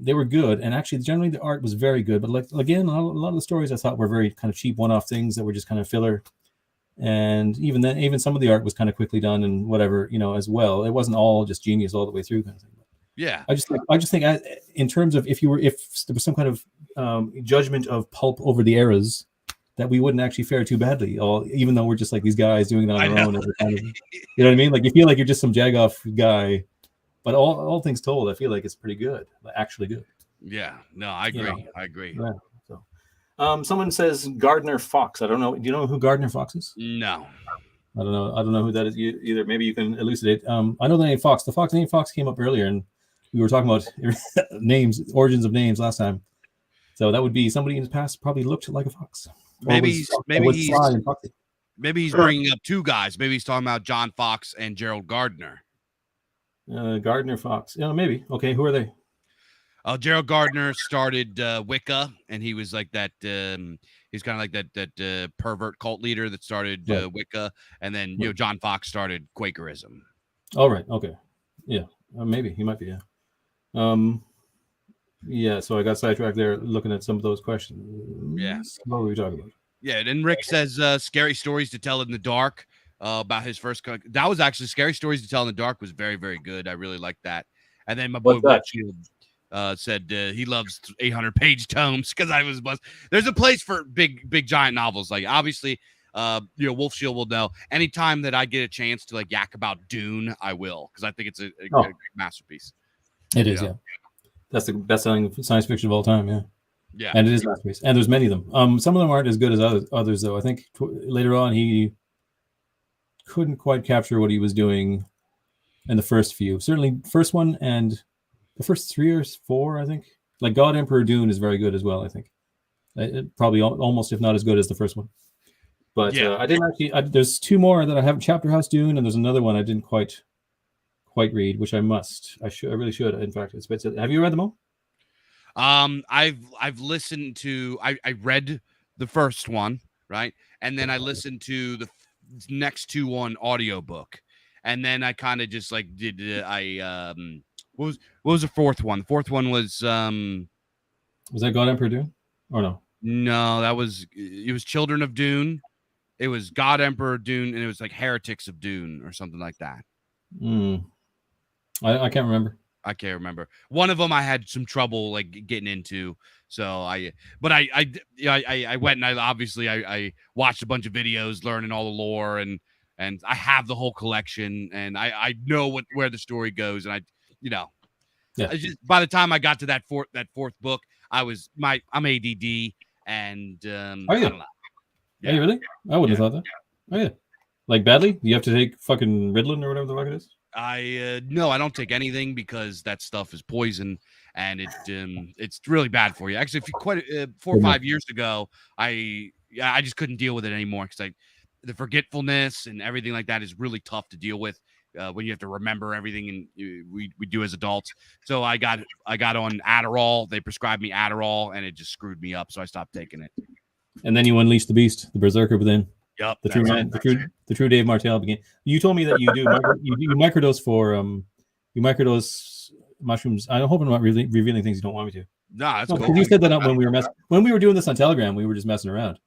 they were good, and actually generally the art was very good, but like again a lot of the stories I thought were very kind of cheap one-off things that were just kind of filler, and even some of the art was kind of quickly done and whatever as well. It wasn't all just genius all the way through kind of thing. Yeah, I just think in terms of if there was some kind of judgment of pulp over the eras, that we wouldn't actually fare too badly, even though we're just like these guys doing it on their own. Kind of, you know what I mean? Like you feel like you're just some jagoff guy. But all things told, I feel like it's pretty good, actually good. Yeah, no, I agree. I agree. Yeah. So, someone says Gardner Fox. I don't know. Do you know who Gardner Fox is? No. I don't know who that is either. Maybe you can elucidate. I know the name Fox. The name Fox came up earlier, and we were talking about origins of names last time. So that would be somebody in the past probably looked like a fox. Maybe he's bringing up two guys. Maybe he's talking about John Fox and Gerald Gardner. Gardner Fox. Yeah, maybe. Okay, who are they? Gerald Gardner started Wicca, and he was like that. He's kind of like that pervert cult leader that started Wicca, and then John Fox started Quakerism. All right. Okay. Yeah. Maybe he might be. Yeah. So I got sidetracked there looking at some of those questions. Yeah. What were we talking about? Yeah. And Rick says scary stories to tell in the dark. About his first that was actually Scary Stories to Tell in the Dark was very, very good. I really liked that. And then my boy Whitfield said he loves 800-page tomes because I was buzzed. There's a place for big giant novels. Like obviously, Wolf Shield will know. Anytime that I get a chance to like yak about Dune, I will, because I think it's a masterpiece. It is, yeah. That's the best-selling science fiction of all time, yeah. Yeah, and it is a masterpiece. And there's many of them. Some of them aren't as good as others though. I think later on he couldn't quite capture what he was doing in the first few. Certainly first one and the first 3 or 4, I think. Like God Emperor Dune is very good as well, I think. Probably almost, if not as good as the first one. But I didn't actually. There's 2 more that I have: Chapter House Dune, and there's another one I didn't quite quite read, which I must. I really should. In fact, have you read them all? I've listened to. I read the first one, right, and then I listened to the next two on audiobook, and then I kind of just like did. What was the fourth one? The fourth one was Was that God Emperor Dune? Or no? No, it was Children of Dune. It was God Emperor Dune, and it was like Heretics of Dune or something like that. I can't remember. I can't remember. One of them I had some trouble like getting into. So I went and I watched a bunch of videos, learning all the lore, and I have the whole collection, and I know where the story goes, and I just, by the time I got to that fourth book, I'm ADD, and Are you? I don't know. Yeah. Are you really? I wouldn't have thought that. Oh yeah, like badly? You have to take fucking Ritalin or whatever the fuck it is. No, I don't take anything because that stuff is poison, and it's really bad for you. Actually, if you 4 or 5 years ago, I just couldn't deal with it anymore because the forgetfulness and everything like that is really tough to deal with when you have to remember everything, and we do as adults. So I got on Adderall. They prescribed me Adderall, and it just screwed me up. So I stopped taking it. And then you unleashed the beast, the berserker within. Yep, the true Dave Martel began. You told me that you do you microdose for you microdose mushrooms. I hope I'm not really revealing things you don't want me to. Nah, that's cool. You said that when we were doing this on Telegram. We were just messing around,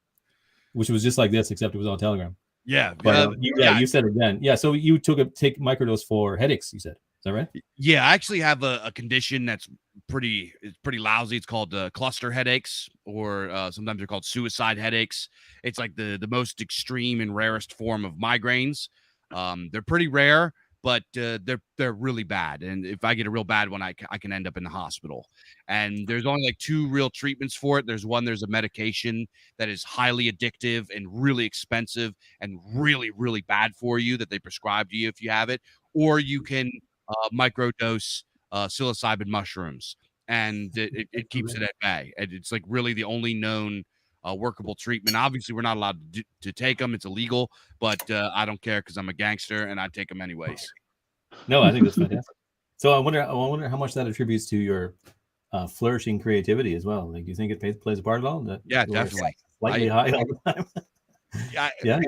which was just like this, except it was on Telegram. Yeah, but you said it then. Yeah, so you take microdose for headaches. You said, is that right? Yeah, I actually have a condition that's pretty lousy. It's called cluster headaches, or sometimes they're called suicide headaches. It's like the most extreme and rarest form of migraines. They're pretty rare, but they're really bad. And if I get a real bad one, I can end up in the hospital. And there's only like 2 real treatments for it. There's a medication that is highly addictive and really expensive and really, really bad for you that they prescribe to you if you have it, or you can microdose psilocybin mushrooms, and it keeps it at bay. And it's like really the only known workable treatment. Obviously, we're not allowed to take them. It's illegal, but I don't care because I'm a gangster and I take them anyways. No, I think that's fantastic. So I wonder how much that attributes to your flourishing creativity as well. Like, do you think it plays a part at all? Yeah, definitely. Slightly high all the time. Yeah.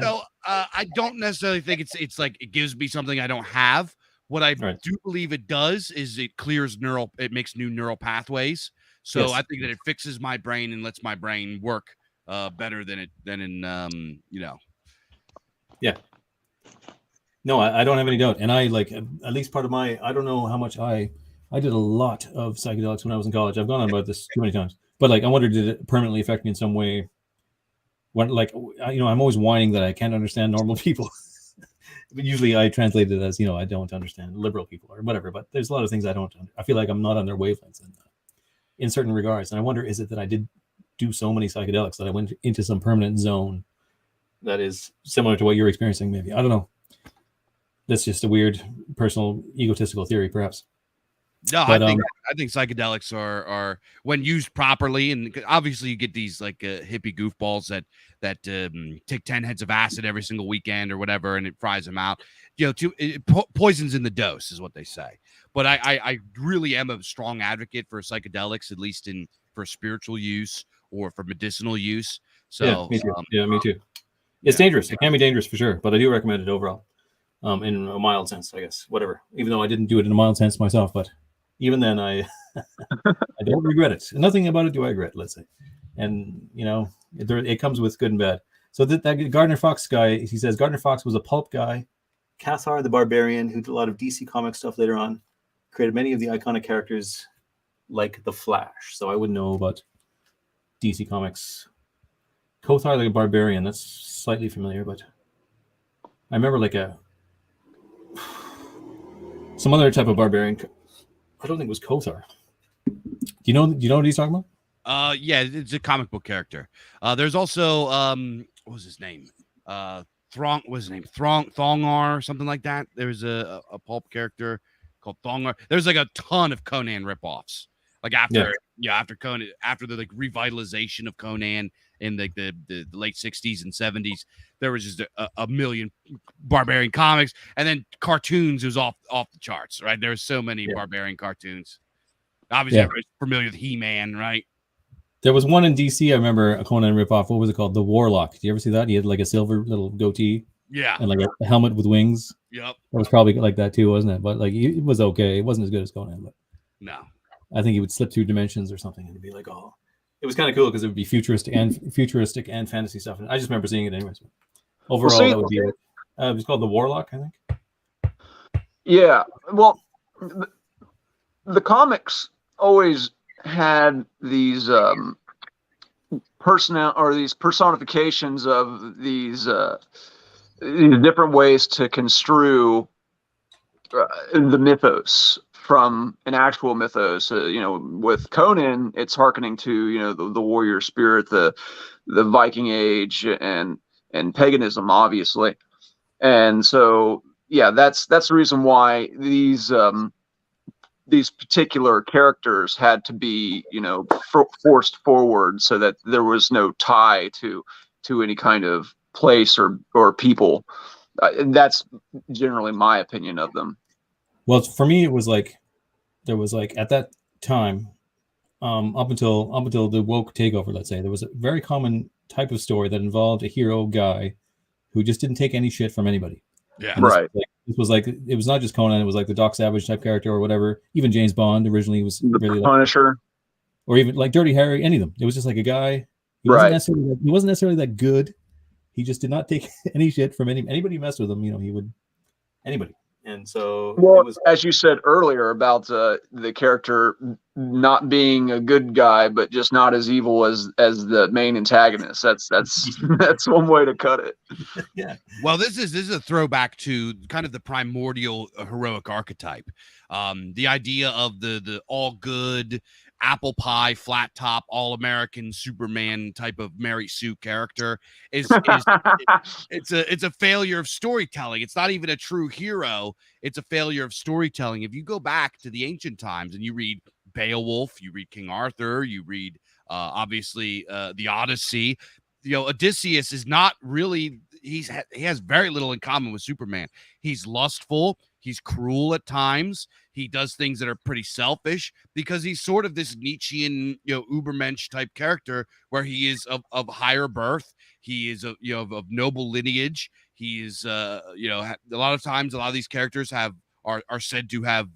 So I don't necessarily think it's like it gives me something I don't have. What I do believe it does is it makes new neural pathways. So yes. I think that it fixes my brain and lets my brain work better than Yeah. No, I don't have any doubt. And I like, at least part of my, I don't know how much I did a lot of psychedelics when I was in college. I've gone on about this too many times, but like, I wonder, did it permanently affect me in some way? When, like, I'm always whining that I can't understand normal people. But usually I translate it as, I don't understand liberal people or whatever, but there's a lot of things I feel like I'm not on their wavelengths in certain regards. And I wonder, is it that I did do so many psychedelics that I went into some permanent zone that is similar to what you're experiencing? Maybe, I don't know. That's just a weird personal egotistical theory, perhaps. No, but, I think psychedelics are when used properly, and obviously you get these like hippie goofballs that take 10 heads of acid every single weekend or whatever, and it fries them out. Poison's in the dose is what they say. But I really am a strong advocate for psychedelics, at least for spiritual use or for medicinal use. So yeah, me too. Me too. It's dangerous. It can be dangerous for sure, but I do recommend it overall. In a mild sense, I guess. Whatever. Even though I didn't do it in a mild sense myself, but even then, I don't regret it. Nothing about it do I regret, let's say. And, it comes with good and bad. So that Gardner Fox guy, he says Gardner Fox was a pulp guy. Cathar the Barbarian, who did a lot of DC comic stuff later on, created many of the iconic characters like the Flash. So I wouldn't know about DC comics. Cathar the Barbarian, that's slightly familiar, but I remember like some other type of barbarian. I don't think it was Cathar. Do you know what he's talking about? Yeah, it's a comic book character. There's also what was his name? Thongar, something like that. There's a pulp character called Thongar. There's like a ton of Conan ripoffs. Like after Conan, after the like revitalization of Conan in like the late 60s and 70s, there was just a million barbarian comics, and then cartoons was off the charts, right? There were so many barbarian cartoons. Obviously, everybody's familiar with He-Man, right? There was one in DC, I remember, a Conan ripoff. What was it called? The Warlock. Did you ever see that? He had like a silver little goatee. Yeah. And like a helmet with wings. Yep. It was probably like that too, wasn't it? But like it was okay. It wasn't as good as Conan, but no. I think he would slip through dimensions or something and it'd be like, oh. It was kind of cool because it would be futuristic and fantasy stuff. And I just remember seeing it anyways. Overall, that would be it. It was called The Warlock, I think. Yeah. Well, the comics always had these these personifications of these different ways to construe the mythos from an actual mythos. With Conan, it's hearkening to the warrior spirit, the Viking Age, and paganism, obviously. And so, yeah, that's the reason why these particular characters had to be, forced forward so that there was no tie to any kind of place or people. That's generally my opinion of them. Well, for me, it was like there was like at that time, up until the woke takeover, let's say, there was a very common type of story that involved a hero guy who just didn't take any shit from anybody. Yeah, right. It was like it was not just Conan; it was like the Doc Savage type character or whatever. Even James Bond originally was really Punisher, or even like Dirty Harry. Any of them. It was just like a guy. He wasn't necessarily that good. He just did not take any shit from anybody who messed with him. He would anybody. And so, as you said earlier about the character not being a good guy, but just not as evil as the main antagonist. That's one way to cut it. Yeah. Well, this is a throwback to kind of the primordial heroic archetype. The idea of the all good, apple pie, flat top, all American Superman type of Mary Sue character is it's a failure of storytelling. It's not even a true hero. It's a failure of storytelling. If you go back to the ancient times and you read Beowulf, you read King Arthur, you read obviously the Odyssey, Odysseus is not really, he has very little in common with Superman. He's lustful, he's cruel at times, he does things that are pretty selfish because he's sort of this Nietzschean, Ubermensch type character where he is of higher birth. He is of noble lineage. He is a lot of times a lot of these characters are said to have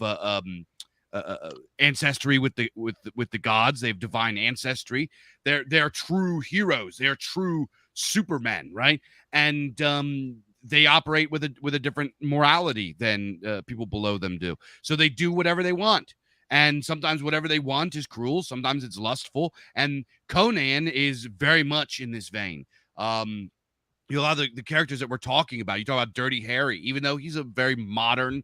ancestry with the gods. They have divine ancestry. They're true heroes. They're true supermen, right? And they operate with a different morality than people below them do. So they do whatever they want. And sometimes whatever they want is cruel. Sometimes it's lustful. And Conan is very much in this vein. A lot of the characters that we're talking about, you talk about Dirty Harry, even though he's a very modern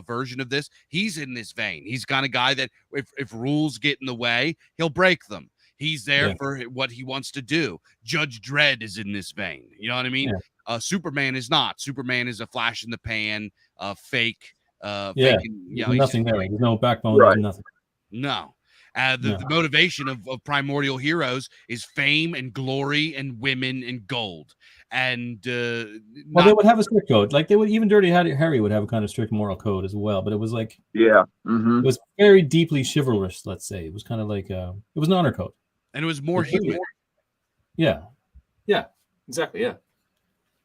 version of this, he's in this vein. He's kind of guy that if rules get in the way, he'll break them. He's there for what he wants to do. Judge Dredd is in this vein. You know what I mean? Yeah. Superman is not. Superman is a flash in the pan, fake. Nothing there. There's no backbone. Right. Nothing. No. The motivation of primordial heroes is fame and glory and women and gold. And they would have a strict code. Like even Dirty Harry would have a kind of strict moral code as well. But it was like it was very deeply chivalrous. Let's say it was kind of like it was an honor code, and it was more human. Yeah, exactly. Yeah,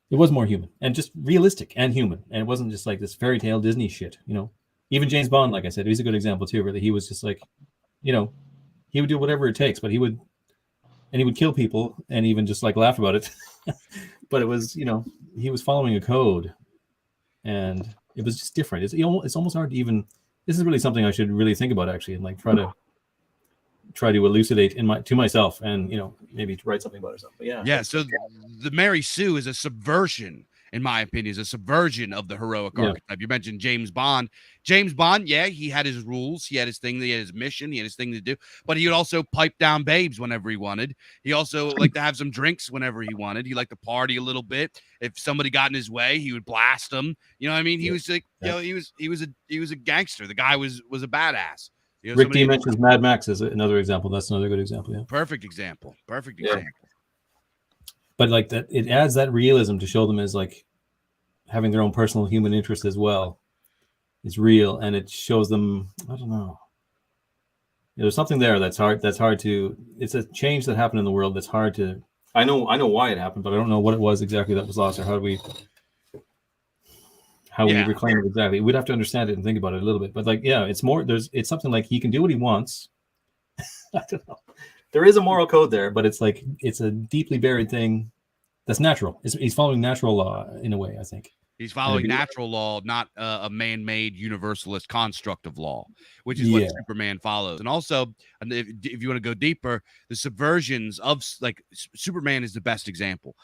it was more human and just realistic and human, and it wasn't just like this fairy tale Disney shit. Even James Bond, like I said, he's a good example too. Really, he was just like, he would do whatever it takes, but he would kill people and even just like laugh about it. But it was, he was following a code, and it was just different. It's almost hard to even. This is really something I should really think about actually, and like try to elucidate to myself, and maybe to write something about it or something. But yeah. So the Mary Sue is a subversion, in my opinion, is a subversion of the heroic archetype. You mentioned James Bond. James Bond, he had his rules, he had his thing, he had his mission, he had his thing to do, but he would also pipe down babes whenever he wanted. He also liked to have some drinks whenever he wanted. He liked to party a little bit. If somebody got in his way, he would blast them. You know what I mean? He was like, he was a gangster. The guy was a badass. Rick D mentions Mad Max as another example. That's another good example. Yeah. Perfect example. But like that, it adds that realism to show them as like having their own personal human interest as well. It's real, and it shows them. I don't know. There's something there that's hard. That's hard to. It's a change that happened in the world that's hard to. I know why it happened, but I don't know what it was exactly that was lost, or how we reclaim it exactly. We'd have to understand it and think about it a little bit. But like, yeah, it's more. It's something like he can do what he wants. I don't know. There is a moral code there, but it's like it's a deeply buried thing that's natural. He's following natural law in a way, I think. He's following natural law, not a man-made universalist construct of law, which is what Superman follows. And also, if you want to go deeper, the subversions of like Superman is the best example.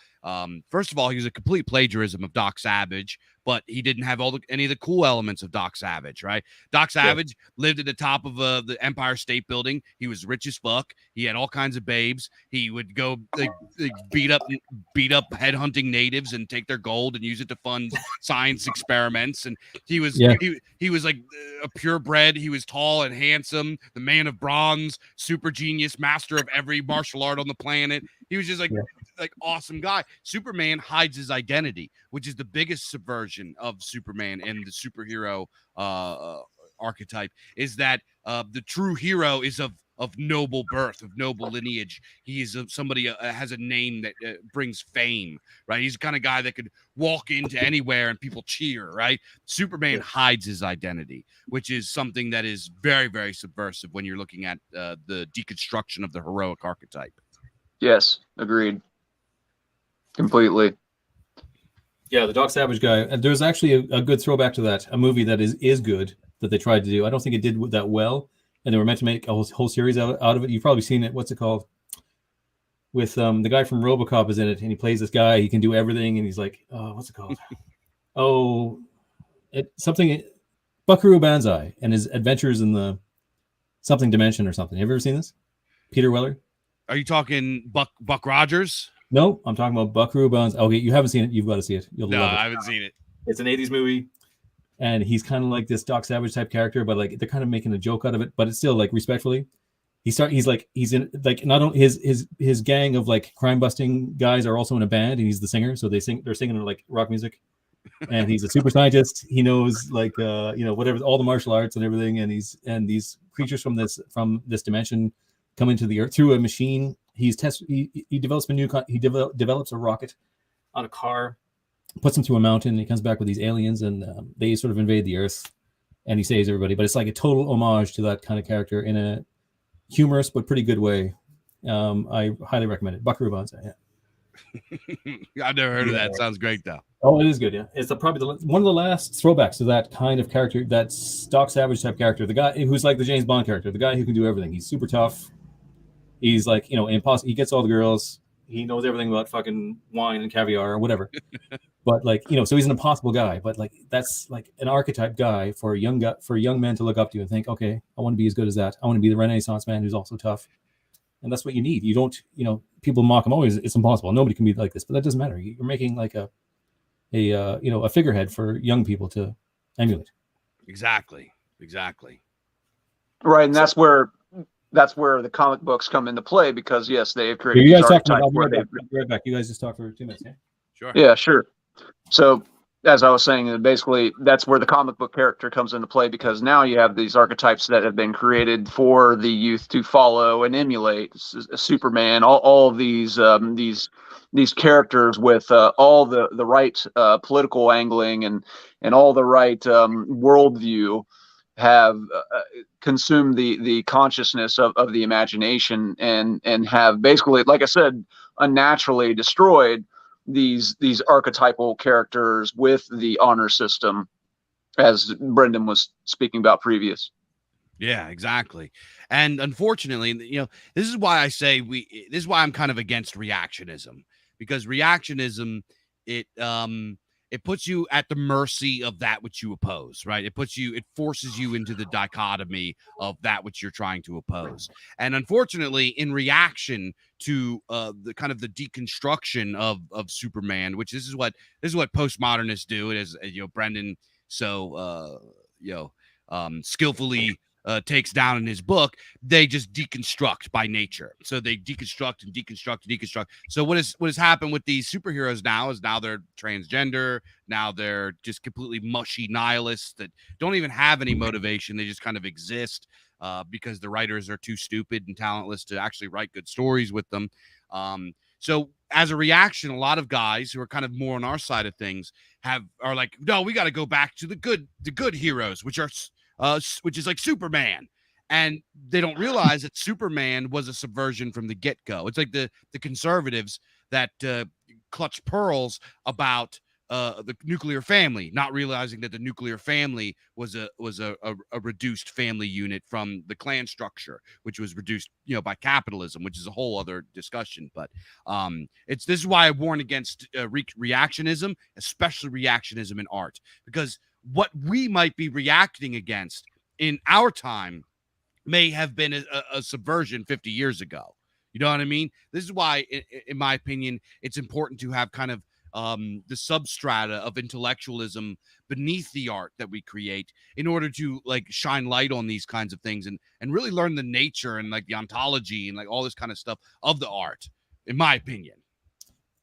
First of all, he was a complete plagiarism of Doc Savage, but he didn't have any of the cool elements of Doc Savage, right? Doc Savage lived at the top of the Empire State Building. He was rich as fuck. He had all kinds of babes. He would go like beat up headhunting natives and take their gold and use it to fund science experiments. And he was like a purebred. He was tall and handsome, the man of bronze, super genius, master of every martial art on the planet. He was just like awesome guy. Superman hides his identity, which is the biggest subversion of Superman and the superhero archetype, is that the true hero is of noble birth, of noble lineage. He is somebody has a name that brings fame, right? He's the kind of guy that could walk into anywhere and people cheer, right? Superman hides his identity, which is something that is very, very subversive when you're looking at the deconstruction of the heroic archetype. Yes, agreed. Completely. Yeah, the Doc Savage guy. And there's actually a good throwback to that, a movie that is good that they tried to do. I don't think it did that well, and they were meant to make a whole series out of it. You've probably seen it. What's it called? With the guy from RoboCop is in it, and he plays this guy. He can do everything, and he's like, what's it called? Buckaroo Banzai and his adventures in the something dimension or something. Have you ever seen this? Peter Weller. Are you talking Buck Rogers? No, I'm talking about Buckaroo Banzai. Okay, you haven't seen it. You've got to see it. You'll love it. I haven't seen it. It's an 80s movie, and he's kind of like this Doc Savage type character, but like they're kind of making a joke out of it, but it's still like respectfully. He's in like not only his gang of like crime busting guys are also in a band, and he's the singer, so they're singing like rock music, and he's a super scientist. He knows like whatever, all the martial arts and everything, and these creatures from this dimension come into the earth through a machine. He develops a rocket on a car, puts him through a mountain, and he comes back with these aliens, and they sort of invade the earth, and he saves everybody. But it's like a total homage to that kind of character in a humorous but pretty good way. I highly recommend it. Buckaroo Banzai. Yeah. I've never heard of that. It sounds great though. Oh, it is good. Yeah, it's probably one of the last throwbacks to that kind of character, that Doc Savage type character. The guy who's like the James Bond character, the guy who can do everything. He's super tough. He's like, impossible. He gets all the girls. He knows everything about fucking wine and caviar or whatever. But like, so he's an impossible guy. But like, that's like an archetype guy for a young men to look up to and think, okay, I want to be as good as that. I want to be the Renaissance man who's also tough. And that's what you need. You don't, people mock him. Always, it's impossible. Nobody can be like this. But that doesn't matter. You're making like a figurehead for young people to emulate. Exactly. Right, and that's where the comic books come into play, because yes, they have created these archetypes. Right back. You guys just talk for 2 minutes. Yeah? Sure. Yeah, sure. So as I was saying, basically that's where the comic book character comes into play, because now you have these archetypes that have been created for the youth to follow and emulate. Superman, all of these characters with all the right political angling and all the right worldview have consumed the consciousness of the imagination and have basically, like I said, unnaturally destroyed these archetypal characters with the honor system, as Brendan was speaking about previous. Yeah, exactly. And unfortunately, this is why I say this is why I'm kind of against reactionism, because reactionism, it puts you at the mercy of that which you oppose, right? It forces you into the dichotomy of that which you're trying to oppose. And unfortunately, in reaction to the kind of the deconstruction of Superman, which this is what postmodernists do, as Brendan so skillfully takes down in his book, they just deconstruct by nature. So they deconstruct and deconstruct and deconstruct. So what has happened with these superheroes now is now they're transgender. Now they're just completely mushy nihilists that don't even have any motivation. They just kind of exist because the writers are too stupid and talentless to actually write good stories with them. So as a reaction, a lot of guys who are kind of more on our side of things are like, no, we got to go back to the good heroes, which is like Superman. And they don't realize that Superman was a subversion from the get-go. It's like the conservatives that clutch pearls about the nuclear family, not realizing that the nuclear family was a reduced family unit from the clan structure, which was reduced, by capitalism, which is a whole other discussion. But this is why I warn against reactionism, especially reactionism in art, because what we might be reacting against in our time may have been a subversion 50 years ago. You know what I mean? This is why, in my opinion, it's important to have kind of the substrata of intellectualism beneath the art that we create in order to like shine light on these kinds of things and really learn the nature and like the ontology and like all this kind of stuff of the art, in my opinion.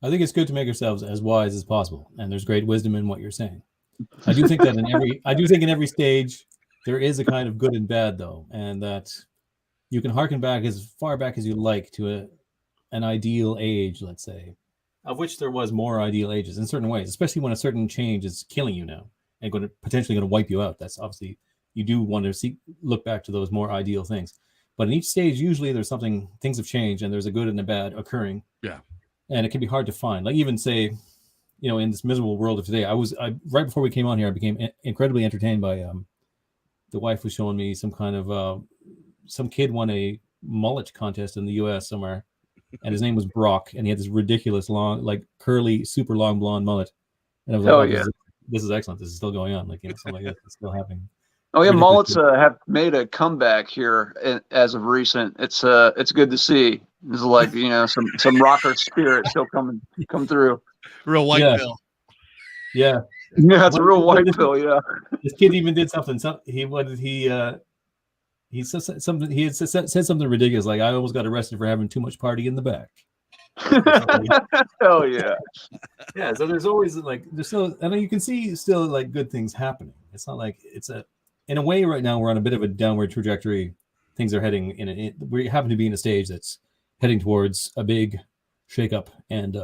I think it's good to make ourselves as wise as possible, and there's great wisdom in what you're saying. I do think that in every stage there is a kind of good and bad, though, and that you can harken back as far back as you like to an ideal age, let's say, of which there was more ideal ages in certain ways, especially when a certain change is killing you now and potentially going to wipe you out. That's obviously, you do want to look back to those more ideal things. But in each stage, usually there's things have changed and there's a good and a bad occurring. Yeah. And it can be hard to find. Like even say, in this miserable world of today, I right before we came on here, I became incredibly entertained by the wife was showing me some kind of some kid won a mullet contest in the US somewhere. And his name was Brock, and he had this ridiculous long, like curly, super long blonde mullet. And I was like, this is excellent. This is still going on. Like, something like that is still happening. Oh yeah, mullets have made a comeback here as of recent. It's good to see. There's like some rocker spirit still come through. Real white pill. Yeah. Yeah, it's a real white pill. Yeah. This kid even did something. He said something. He had said something ridiculous, like I almost got arrested for having too much party in the back. Hell yeah, yeah. So there's always there's still, and you can see still like good things happening. It's not like in a way right now we're on a bit of a downward trajectory. Things are heading we happen to be in a stage that's heading towards a big shakeup and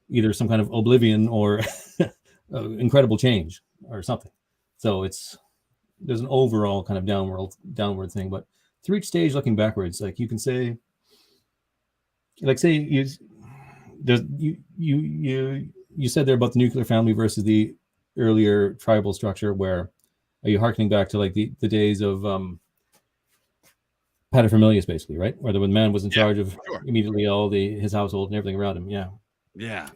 either some kind of oblivion or incredible change or something. So there's an overall kind of downward thing, but through each stage looking backwards, like you can say, like say you said there about the nuclear family versus the earlier tribal structure, where are you harkening back to like the days of paterfamilias, basically, right? Where the man was in charge of immediately all his household and everything around him. Yeah.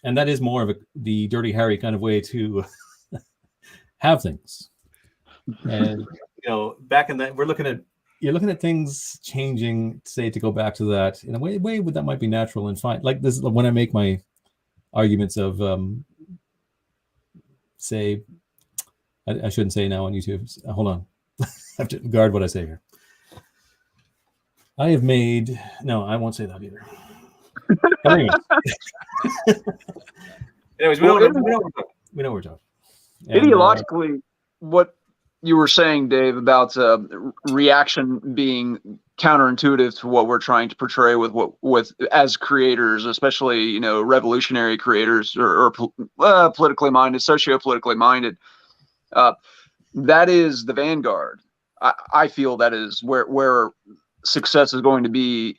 That is more of the Dirty Harry kind of way to have things. And back in that, you're looking at things changing, say, to go back to that in a way that might be natural and fine. Like this, when I make my arguments of say, I shouldn't say now on YouTube. Hold on, I have to guard what I say here. I have made I won't say that either. Anyways, we know we're talking. Ideologically, what you were saying, Dave, about reaction being counterintuitive to what we're trying to portray with as creators, especially revolutionary creators or politically minded, socio-politically minded. That is the vanguard. I feel that is where success is going to be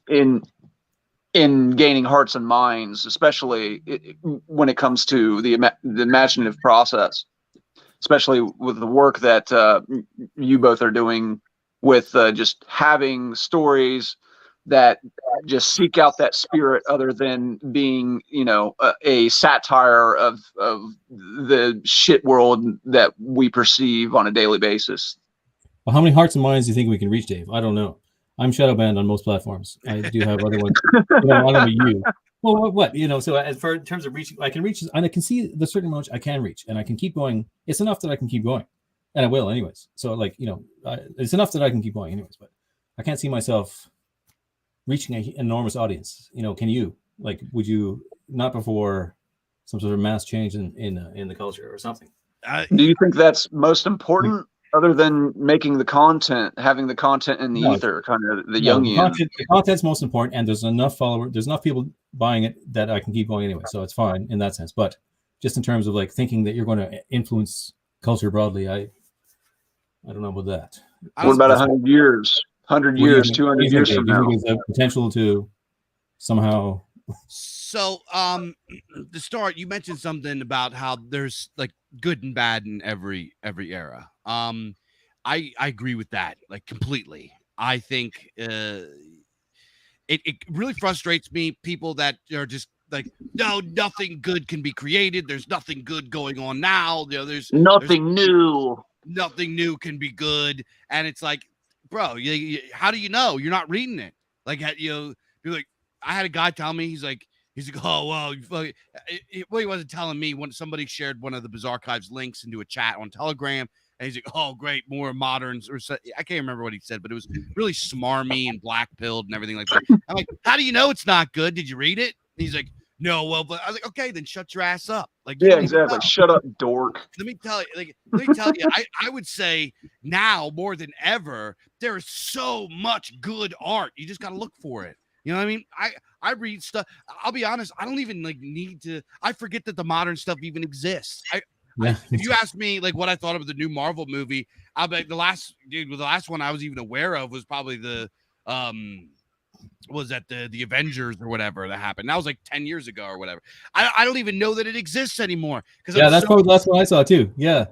in gaining hearts and minds, especially when it comes to the imaginative process. Especially with the work that you both are doing with just having stories that just seek out that spirit other than being, a satire of the shit world that we perceive on a daily basis. Well, how many hearts and minds do you think we can reach, Dave? I don't know. I'm shadow banned on most platforms. I do have other ones. I don't know you. Well, what so as for in terms of reaching, I can reach, and I can see the certain amount I can reach, and I can keep going. It's enough that I can keep going. and I will anyways. So like, it's enough that I can keep going anyways, but I can't see myself reaching an enormous audience. Can you, like, would you, not before some sort of mass change in the culture or something? Do you think that's most important, other than making the content, having the content in the ether, kind of the Jungian? The content's most important, and there's enough people buying it that I can keep going anyway, so it's fine in that sense. But just in terms of like thinking that you're going to influence culture broadly, I don't know about that. What about 100 years? 100 years, 200 years from now? Do you think there's a potential to somehow? So, to start, you mentioned something about how there's like good and bad in every era. I agree with that, like, completely. I think it really frustrates me, people that are just like, no, nothing good can be created. There's nothing good going on now. There's nothing new. Nothing new can be good. And it's like, bro, how do you know? You're not reading it. Like, you're like, I had a guy tell me, he's like, oh, well, he wasn't telling me. When somebody shared one of the Biz Archives links into a chat on Telegram, and he's like, oh, great, more moderns. Or I can't remember what he said, but it was really smarmy and black-pilled and everything like that. I'm like, how do you know it's not good? Did you read it? And he's like, no, well, but I was like, okay, then shut your ass up. Like, yeah, exactly. Shut up, dork. Let me tell you, I would say now more than ever, there is so much good art. You just got to look for it. You know what I mean? I read stuff. I'll be honest. I don't even like need to. I forget that the modern stuff even exists. If you ask me like what I thought of the new Marvel movie, I'll bet the last one I was even aware of was probably the the Avengers or whatever that happened. That was like 10 years ago or whatever. I don't even know that it exists anymore. That's probably the last one I saw too. Yeah.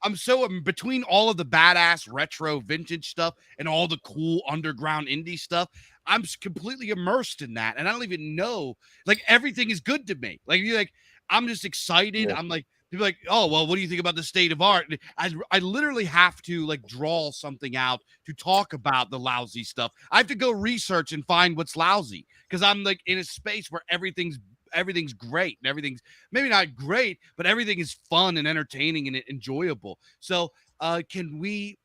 I'm so between all of the badass retro vintage stuff and all the cool underground indie stuff, I'm completely immersed in that. And I don't even know, like, everything is good to me. Like, I'm just excited. Yeah. I'm like, people are like, oh, well, what do you think about the state of art? I literally have to like draw something out to talk about the lousy stuff. I have to go research and find what's lousy, because I'm like in a space where everything's great and everything's maybe not great, but everything is fun and entertaining and enjoyable. So can we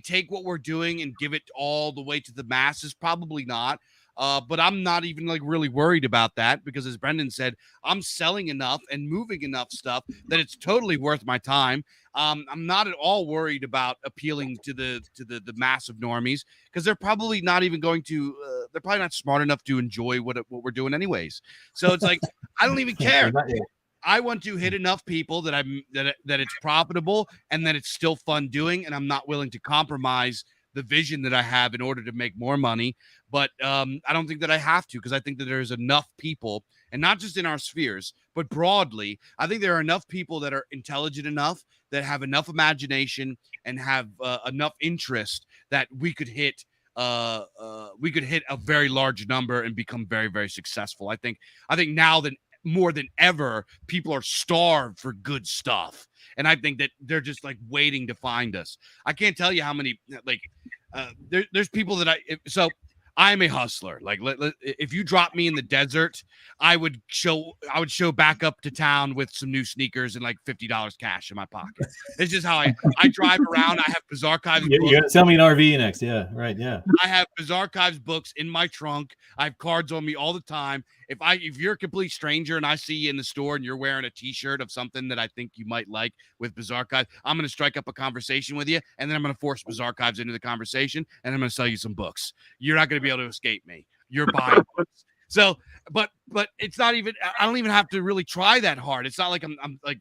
take what we're doing and give it all the way to the masses? Probably not. But I'm not even like really worried about that, because as Brendan said, I'm selling enough and moving enough stuff that it's totally worth my time. I'm not at all worried about appealing to the massive normies, because they're probably not even going to. They're probably not smart enough to enjoy what we're doing anyways. So it's like, I don't even care. I want to hit enough people that it's profitable and that it's still fun doing, and I'm not willing to compromise the vision that I have in order to make more money. But I don't think that I have to, because I think that there's enough people, and not just in our spheres, but broadly, I think there are enough people that are intelligent enough, that have enough imagination and have enough interest that we could hit a very large number and become very, very successful. I think now that more than ever, people are starved for good stuff. And I think that they're just like waiting to find us. I can't tell you how many, like, there's people that I'm a hustler. Like, if you drop me in the desert, I would show back up to town with some new sneakers and like $50 cash in my pocket. It's just how I drive around. I have Biz Archives books. You're gonna sell me an RV next. Yeah, right. Yeah. I have Biz Archives books in my trunk. I have cards on me all the time. If you're a complete stranger and I see you in the store and you're wearing a t-shirt of something that I think you might like with Biz Archives, I'm going to strike up a conversation with you, and then I'm going to force Biz Archives into the conversation, and I'm going to sell you some books. You're not going to be able to escape me. You're buying books. So, but it's not even, I don't even have to really try that hard. It's not like I'm like,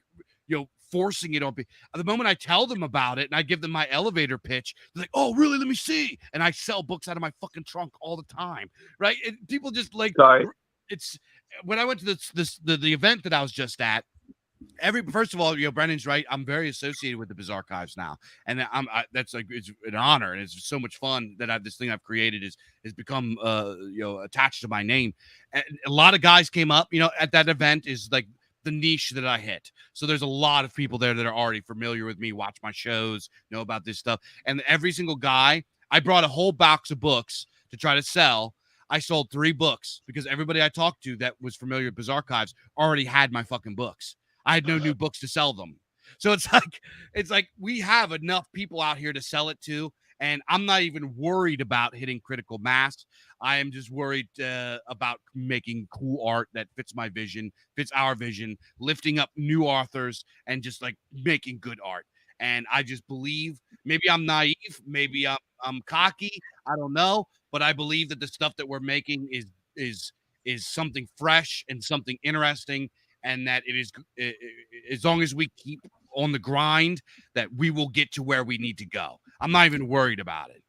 forcing it on people. The moment I tell them about it and I give them my elevator pitch, they're like, oh, really? Let me see. And I sell books out of my fucking trunk all the time. Right. And people just like, sorry. It's when I went to the event that I was just at. First of all, Brennan's right. I'm very associated with the Biz Archives now, and that's like, it's an honor, and it's so much fun that this thing I've created has become attached to my name. And a lot of guys came up, at that event is like the niche that I hit. So there's a lot of people there that are already familiar with me, watch my shows, know about this stuff, and every single guy, I brought a whole box of books to try to sell. I sold 3 books because everybody I talked to that was familiar with Biz Archives already had my fucking books. I had no new books to sell them. So it's like we have enough people out here to sell it to, and I'm not even worried about hitting critical mass. I am just worried about making cool art that fits my vision, fits our vision, lifting up new authors, and just like making good art. And I just believe, maybe I'm naive, maybe I'm cocky, I don't know, but I believe that the stuff that we're making is something fresh and something interesting, and that it is, as long as we keep on the grind, that we will get to where we need to go. I'm not even worried about it.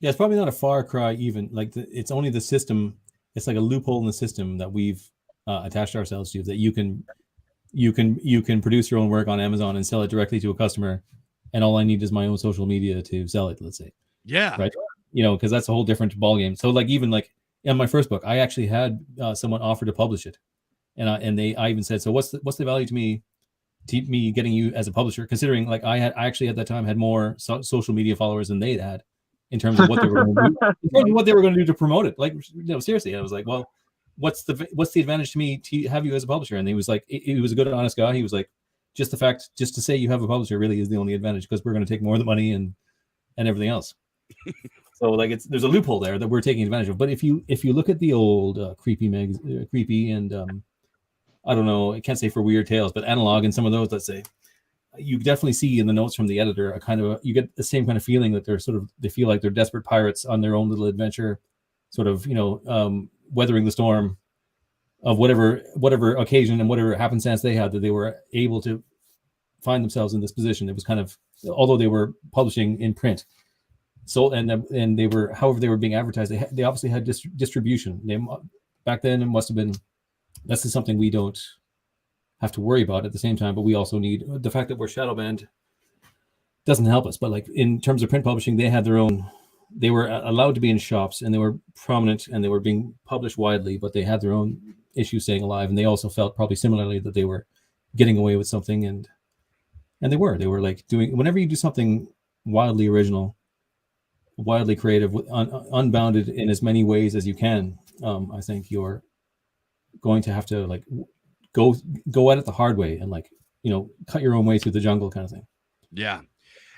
Yeah, it's probably not a far cry even. Like it's only the system. It's like a loophole in the system that we've attached ourselves to, that you can produce your own work on Amazon and sell it directly to a customer, and all I need is my own social media to sell it, let's say. Yeah. Right. Because that's a whole different ballgame. So like even like in my first book, I actually had someone offer to publish it, and I even said, so what's the value to me getting you as a publisher, considering like I actually at that time had more social media followers than they'd had in terms of what they were going to do, to promote it. Like, seriously, I was like, well, what's the advantage to me to have you as a publisher? And he was like, he was a good, honest guy. He was like, just to say you have a publisher really is the only advantage, because we're going to take more of the money and everything else. So like there's a loophole there that we're taking advantage of. But if you look at the old creepy and I don't know, I can't say for Weird Tales, but Analog and some of those, let's say, you definitely see in the notes from the editor you get the same kind of feeling that they feel like they're desperate pirates on their own little adventure, sort of, weathering the storm of whatever occasion and whatever happenstance they had, that they were able to find themselves in this position. It was kind of, although they were publishing in print, so and they were, however they were being advertised, they obviously had distribution. Back then it must have been. This is something we don't have to worry about at the same time, but we also need the fact that we're shadow banned doesn't help us. But like in terms of print publishing, they had their own. They were allowed to be in shops, and they were prominent, and they were being published widely, but they had their own issues staying alive, and they also felt probably similarly that they were getting away with something, and they were like doing, whenever you do something wildly original, wildly creative, unbounded in as many ways as you can, I think you're going to have to like go at it the hard way and like, cut your own way through the jungle kind of thing. Yeah.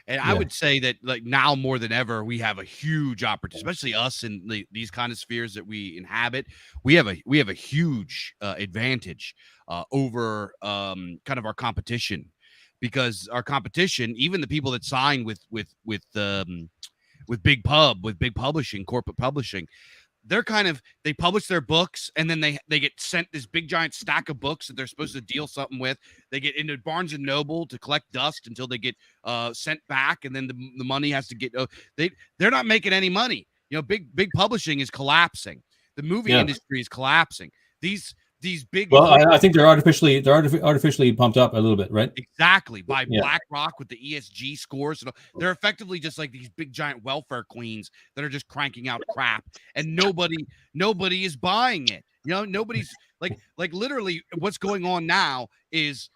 And I would say that like now more than ever, we have a huge opportunity, especially us in these kind of spheres that we inhabit. We have a huge advantage over kind of our competition, because our competition, even the people that sign with big publishing, corporate publishing, they publish their books, and then they get sent this big giant stack of books that they're supposed to deal something with. They get into Barnes and Noble to collect dust until they get sent back, and then the money has to get. They're not making any money. Big publishing is collapsing. The movie industry is collapsing. These big. Well, I think they're artificially pumped up a little bit, right? Exactly, by BlackRock with the ESG scores. They're effectively just like these big giant welfare queens that are just cranking out crap, and nobody is buying it. Nobody's like literally what's going on now is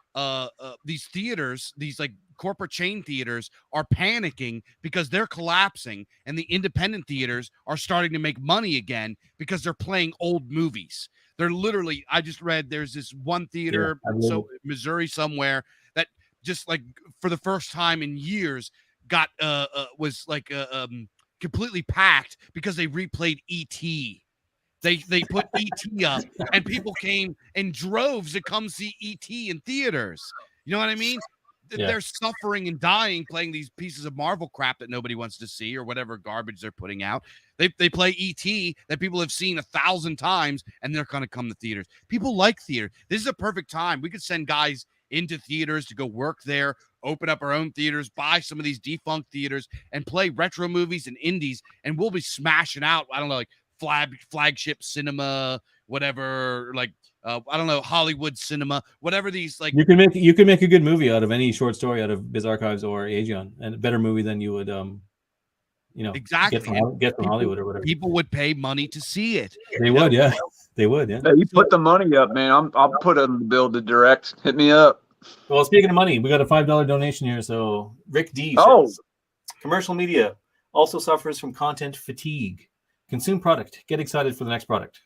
these theaters, these like corporate chain theaters, are panicking because they're collapsing, and the independent theaters are starting to make money again because they're playing old movies. They're literally, I just read there's this one theater, Missouri somewhere, that just like for the first time in years got was like completely packed because they replayed E.T. They put E.T. up, and people came in droves to come see E.T. in theaters. You know what I mean? Yeah. They're suffering and dying playing these pieces of Marvel crap that nobody wants to see, or whatever garbage they're putting out. They play E.T. that people have seen 1,000 times, and they're going to come to theaters. People like theater. This is a perfect time. We could send guys into theaters to go work there, open up our own theaters, buy some of these defunct theaters, and play retro movies and indies, and we'll be smashing out, I don't know, like flagship cinema, whatever, like I don't know, Hollywood cinema, whatever these like. You can make a good movie out of any short story out of Biz Archives or Aegon, and a better movie than you would exactly get from Hollywood or whatever. People would pay money to see it. They would, yeah. They would, yeah. Hey, you put the money up, man. I'll put a bill to direct. Hit me up. Well, speaking of money, we got a $5 donation here. So Rick D says, commercial media also suffers from content fatigue. Consume product. Get excited for the next product.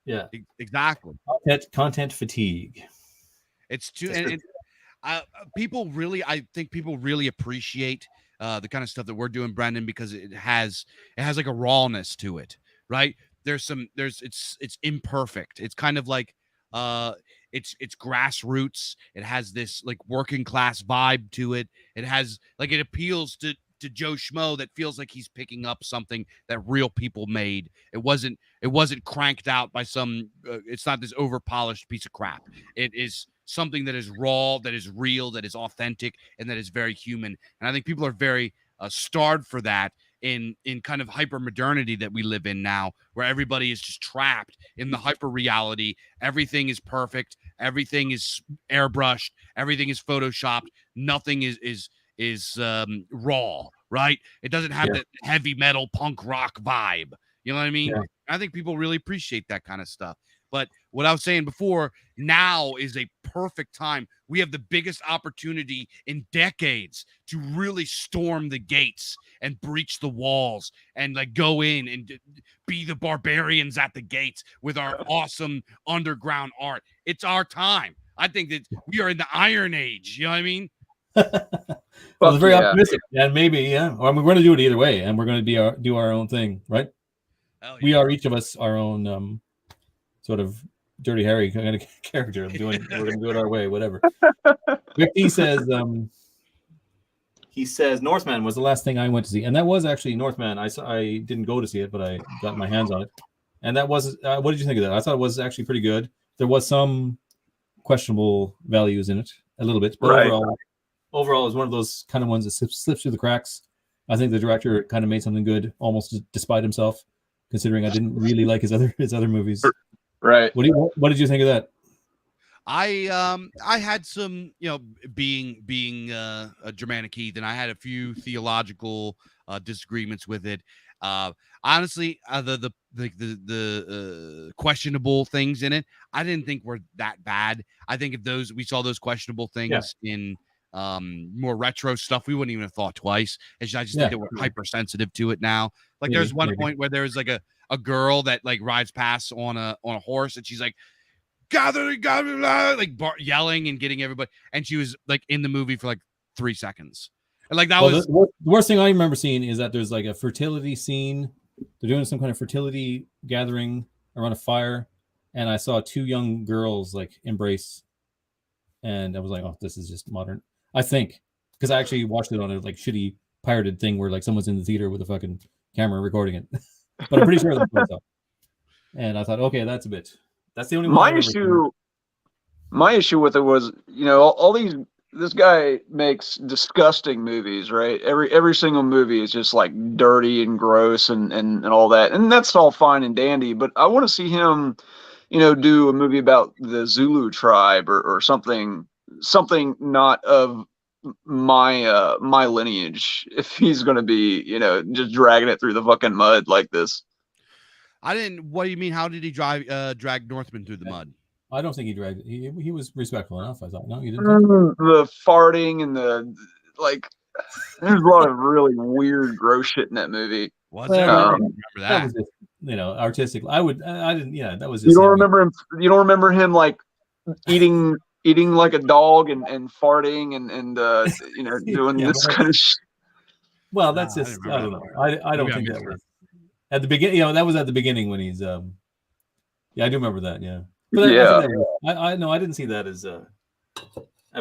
Yeah, exactly. Content fatigue. It's too. And I think people really appreciate the kind of stuff that we're doing, Brendan, because it has like a rawness to it, right? It's imperfect. It's kind of like it's grassroots. It has this like working class vibe to it. It has like, it appeals to Joe Schmo that feels like he's picking up something that real people made. It wasn't cranked out by some it's not this over polished piece of crap. It is something that is raw, that is real, that is authentic, and that is very human. And I think people are very starved for that in kind of hyper modernity that we live in now, where everybody is just trapped in the hyper reality. Everything is perfect, everything is airbrushed, everything is photoshopped, nothing is raw, right? It doesn't have that heavy metal punk rock vibe. You know what I mean? Yeah. I think people really appreciate that kind of stuff. But what I was saying before, now is a perfect time. We have the biggest opportunity in decades to really storm the gates and breach the walls and like go in and be the barbarians at the gates with our awesome underground art. It's our time. I think that we are in the Iron Age. You know what I mean? Well, it's very optimistic, and maybe Or we're going to do it either way, and we're going to do our own thing, right? Yeah. We are each of us our own sort of Dirty Harry kind of character. We're going to do it our way, whatever. Vicky says, he says Northman was the last thing I went to see, and that was actually Northman. I didn't go to see it, but I got my hands on it, and that was. What did you think of that? I thought it was actually pretty good. There was some questionable values in it, a little bit, but overall, it was one of those kind of ones that slips through the cracks. I think the director kind of made something good, almost despite himself, considering I didn't really like his other movies. Right. What did you think of that? I had some, being a Germanic heathen, I had a few theological disagreements with it. Honestly, the questionable things in it, I didn't think were that bad. I think if we saw those questionable things in more retro stuff, we wouldn't even have thought twice. I just think that we're hypersensitive to it now. Like there's one point where there's like a girl that like rides past on a horse, and she's like, gather, like yelling and getting everybody, and she was like in the movie for like 3 seconds, and like that was the worst thing I remember seeing is that there's like a fertility scene. They're doing some kind of fertility gathering around a fire, and I saw 2 young girls like embrace, and I was like, oh, this is just modern. I think because I actually watched it on a like shitty pirated thing where like someone's in the theater with a fucking camera recording it, but I'm pretty sure that's what I thought. And I thought, okay, that's the only one. My issue with it was, all these. This guy makes disgusting movies, right? Every single movie is just like dirty and gross and all that, and that's all fine and dandy. But I want to see him, do a movie about the Zulu tribe or something not of my lineage. If he's going to be, just dragging it through the fucking mud like this. What do you mean? How did he drag Northman through the mud? I don't think he dragged it. He was respectful enough. I thought. No, you didn't. The farting and the like. There's a lot of really weird, gross shit in that movie. Was there? I remember that. That was just, artistic. I didn't. Yeah, that was. Just you don't remember him. You don't remember him like eating like a dog and farting and doing this kind of shit. Well, that's just. I don't know. I don't think that was at the beginning. That was at the beginning when he's. Yeah, I do remember that. Yeah. But I didn't see that as a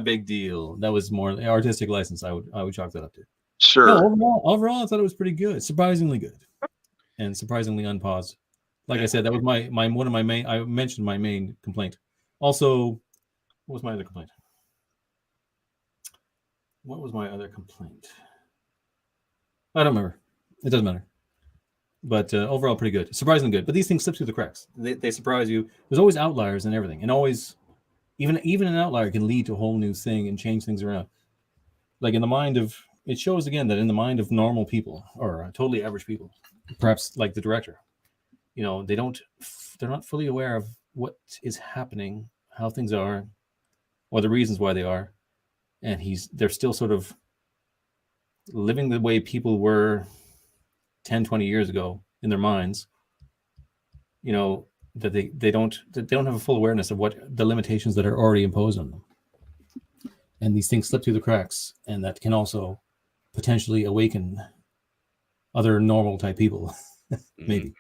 big deal. That was more artistic license. I would chalk that up to. Sure. No, overall, I thought it was pretty good, surprisingly good, and surprisingly unpaused. Like I said, that was my one of my main. I mentioned my main complaint. Also, what was my other complaint? What was my other complaint? I don't remember. It doesn't matter. But overall, pretty good. Surprisingly good. But these things slip through the cracks. They surprise you. There's always outliers and everything. And always, even an outlier can lead to a whole new thing and change things around. Like in the mind of, it shows again that in the mind of normal people or totally average people, perhaps like the director, they're not fully aware of what is happening, how things are, or the reasons why they are. And they're still sort of living the way people were 10, 20 years ago in their minds, that they don't have a full awareness of what the limitations that are already imposed on them. and these things slip through the cracks, and that can also potentially awaken other normal type people. Maybe.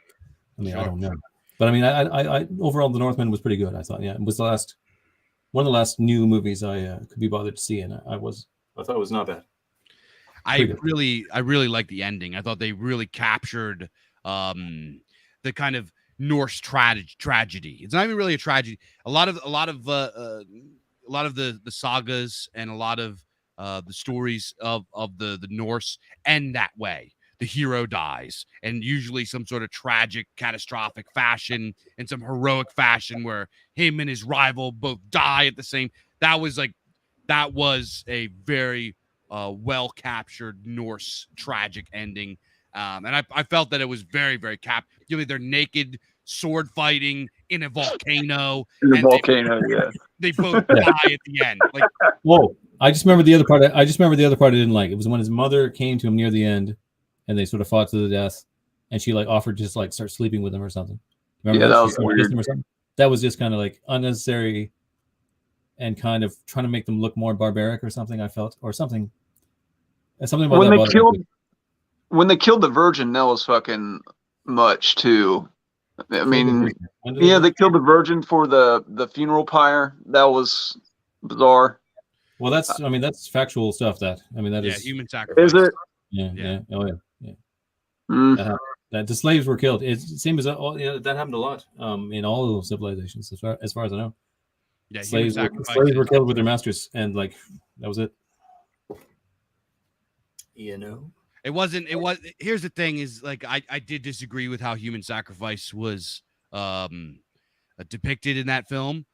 I mean, Sure. I don't know, but I mean, I overall, The Northman was pretty good. I thought, yeah, it was one of the last new movies I could be bothered to see, and I thought it was not bad. I really like the ending. I thought they really captured the kind of Norse tragedy. It's not even really a tragedy. A lot of the sagas and a lot of the stories of the Norse end that way. The hero dies, and usually some sort of tragic, catastrophic fashion, and some heroic fashion where him and his rival both die at the same. That was a very well captured Norse tragic ending, and I felt that it was very, very they're naked, sword fighting in a volcano. They both die at the end. Like, whoa! I just remember the other part. I didn't like. It was when his mother came to him near the end, and they sort of fought to the death, and she like offered to just like start sleeping with him or something. Remember that was weird. That was just kind of like unnecessary, and kind of trying to make them look more barbaric or something. I felt, or something. Something about when they killed the virgin, that was fucking much too. I mean, they killed the virgin for the funeral pyre. That was bizarre. Well, that's factual stuff. That is human sacrifice. Is it? Yeah. Oh yeah. Mm. That the slaves were killed. It seems that happened a lot in all of civilizations, as far as I know. Yeah, slaves were killed with their masters, and like that was it. It wasn't. Here's the thing: is like I did disagree with how human sacrifice was depicted in that film.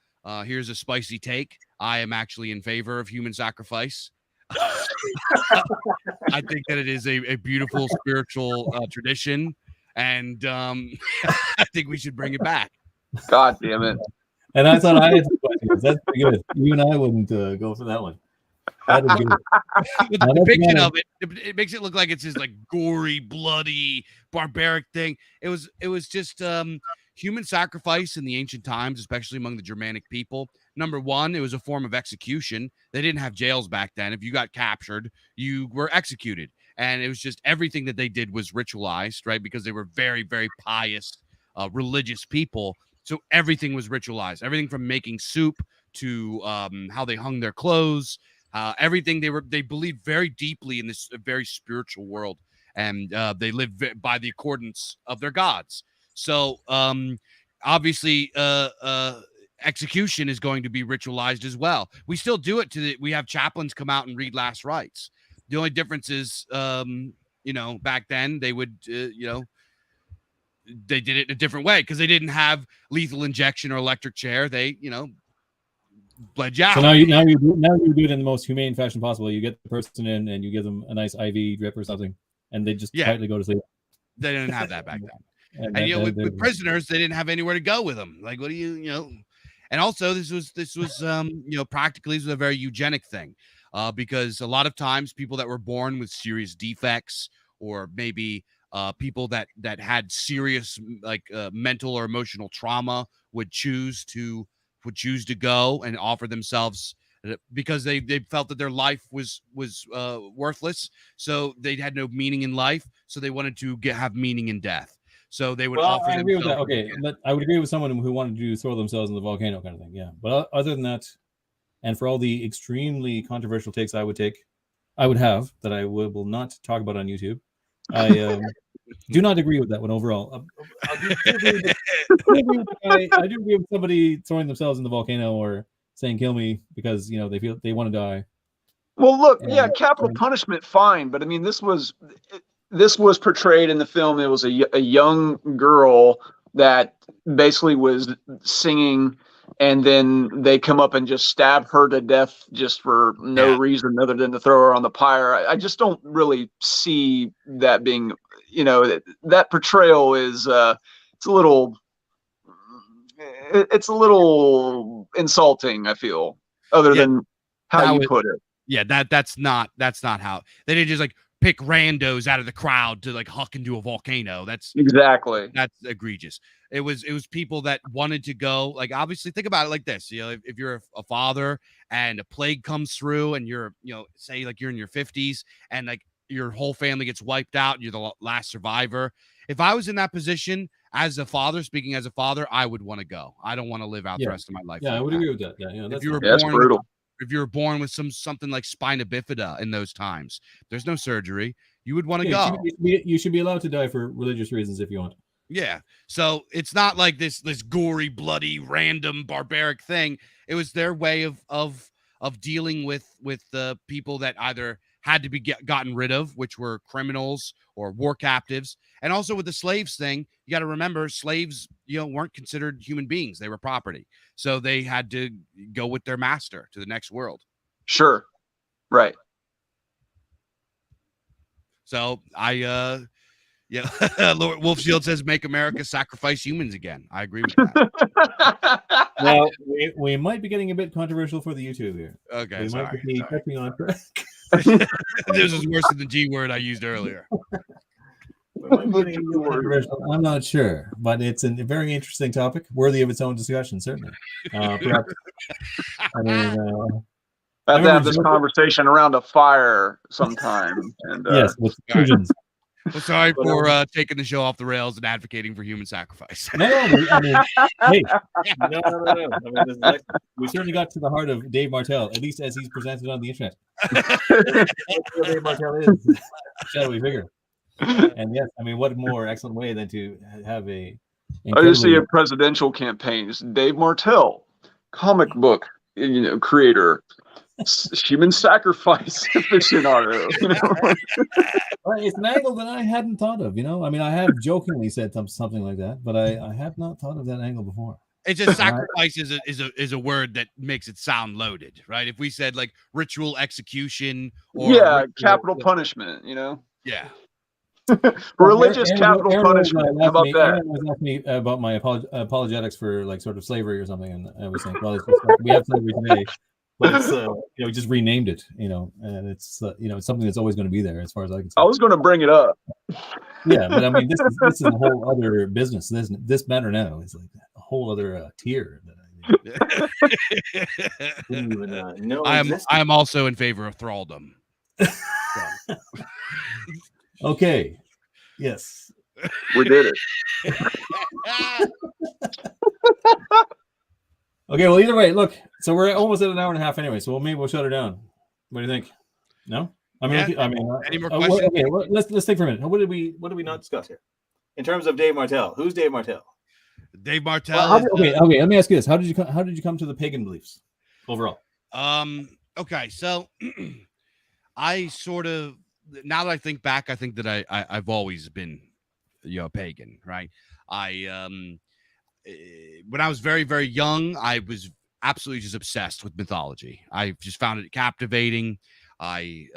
Here's a spicy take: I am actually in favor of human sacrifice. I think that it is a beautiful spiritual tradition, and I think we should bring it back. God damn it! And I thought I had some questions. That's pretty good. You and I wouldn't go for that one. The depiction of it makes it look like it's this like gory, bloody, barbaric thing. It was just human sacrifice in the ancient times, especially among the Germanic people. Number one, it was a form of execution. They didn't have jails back then. If you got captured, you were executed. And it was just everything that they did was ritualized, right? Because they were very, very pious, religious people. So everything was ritualized. Everything from making soup to how they hung their clothes. Everything they believed very deeply in this very spiritual world, and they lived by the accordance of their gods. So obviously, execution is going to be ritualized as well. We still do it we have chaplains come out and read last rites. The only difference is, back then they would, they did it in a different way because they didn't have lethal injection or electric chair. They, bled you out. So now you do it in the most humane fashion possible. You get the person in and you give them a nice IV drip or something, and they just tightly go to sleep. They didn't have that back then. And with prisoners, they didn't have anywhere to go with them. Like, what do you. And also, this was practically this was a very eugenic thing, because a lot of times people that were born with serious defects or maybe people that had serious mental or emotional trauma would choose to go and offer themselves because they felt that their life was worthless, so they had no meaning in life, so they wanted to have meaning in death. So they would offer I agree with that. themselves. Okay, but I would agree with someone who wanted to throw themselves in the volcano kind of thing. Yeah, but other than that, and for all the extremely controversial takes I would have that I will not talk about on YouTube, I do not agree with that one overall. I do agree with somebody throwing themselves in the volcano or saying "kill me" because they feel they want to die. Well, look, capital punishment, fine, but I mean, this was portrayed in the film. It was a young girl that basically was singing, and then they come up and just stab her to death just for no reason other than to throw her on the pyre. I just don't really see that being, that portrayal is it's a little insulting, I feel, other than how you put it. Yeah, that's not how they didn't just pick randos out of the crowd to like huck into a volcano. That's egregious. It was people that wanted to go. Like, obviously, think about it like this. If you're a father and a plague comes through, and you're, say like you're in your 50s, and like your whole family gets wiped out, and you're the last survivor. If I was in that position as a father, speaking as a father, I would want to go. I don't want to live out the rest of my life. Yeah, I would agree with that. Yeah, if you were that's brutal. If you were born with something like spina bifida in those times, there's no surgery. You would want to go. You should be allowed to die for religious reasons if you want. Yeah. So it's not like this gory, bloody, random, barbaric thing. It was their way of dealing with the people that either had to be gotten rid of, which were criminals or war captives. And also with the slaves thing, you got to remember slaves, weren't considered human beings. They were property. So they had to go with their master to the next world. Sure. Right. So Lord Wolfshield says, make America sacrifice humans again. I agree with that. Well, we might be getting a bit controversial for the YouTube here. Okay, we might be touching on track. This is worse than the G word I used earlier. I'm not sure, but it's a very interesting topic, worthy of its own discussion, certainly. Perhaps, I have to have this conversation around a fire sometime. And, yes, with pigeons. Well, sorry for taking the show off the rails and advocating for human sacrifice. No. We certainly got to the heart of Dave Martel, at least as he's presented on the internet. Dave Martel is, shall we figure? And yes, what more excellent way than to have a. I just see a presidential campaign. It's Dave Martel, comic book, creator. Human sacrifice aficionado. It's an angle that I hadn't thought of. I have jokingly said something like that, but I have not thought of that angle before. It's just sacrifice is a word that makes it sound loaded, right? If we said like ritual execution or capital punishment, Yeah. Religious capital punishment. How about that? Aaron was asking me about my apologetics for like sort of slavery or something, and I was saying, well, it's just like, we have slavery today. But it's, just renamed it, and it's, it's something that's always going to be there as far as I can see. I was going to bring it up. Yeah, but this is a whole other business. This matter now is like a whole other tier. I am also in favor of thraldom. Okay. Yes. We did it. Okay, well, either way, look. So we're almost at an hour and a half anyway. So maybe we'll shut her down. What do you think? No, any more questions? Okay, well, let's think for a minute. What did we not discuss here in terms of Dave Martel? Who's Dave Martel? Dave Martel. Okay. Let me ask you this: How did you come to the pagan beliefs overall? Okay, so I sort of, now that I think back, I think that I've always been, pagan, right? When I was very, very young, I was absolutely just obsessed with mythology. I just found it captivating. I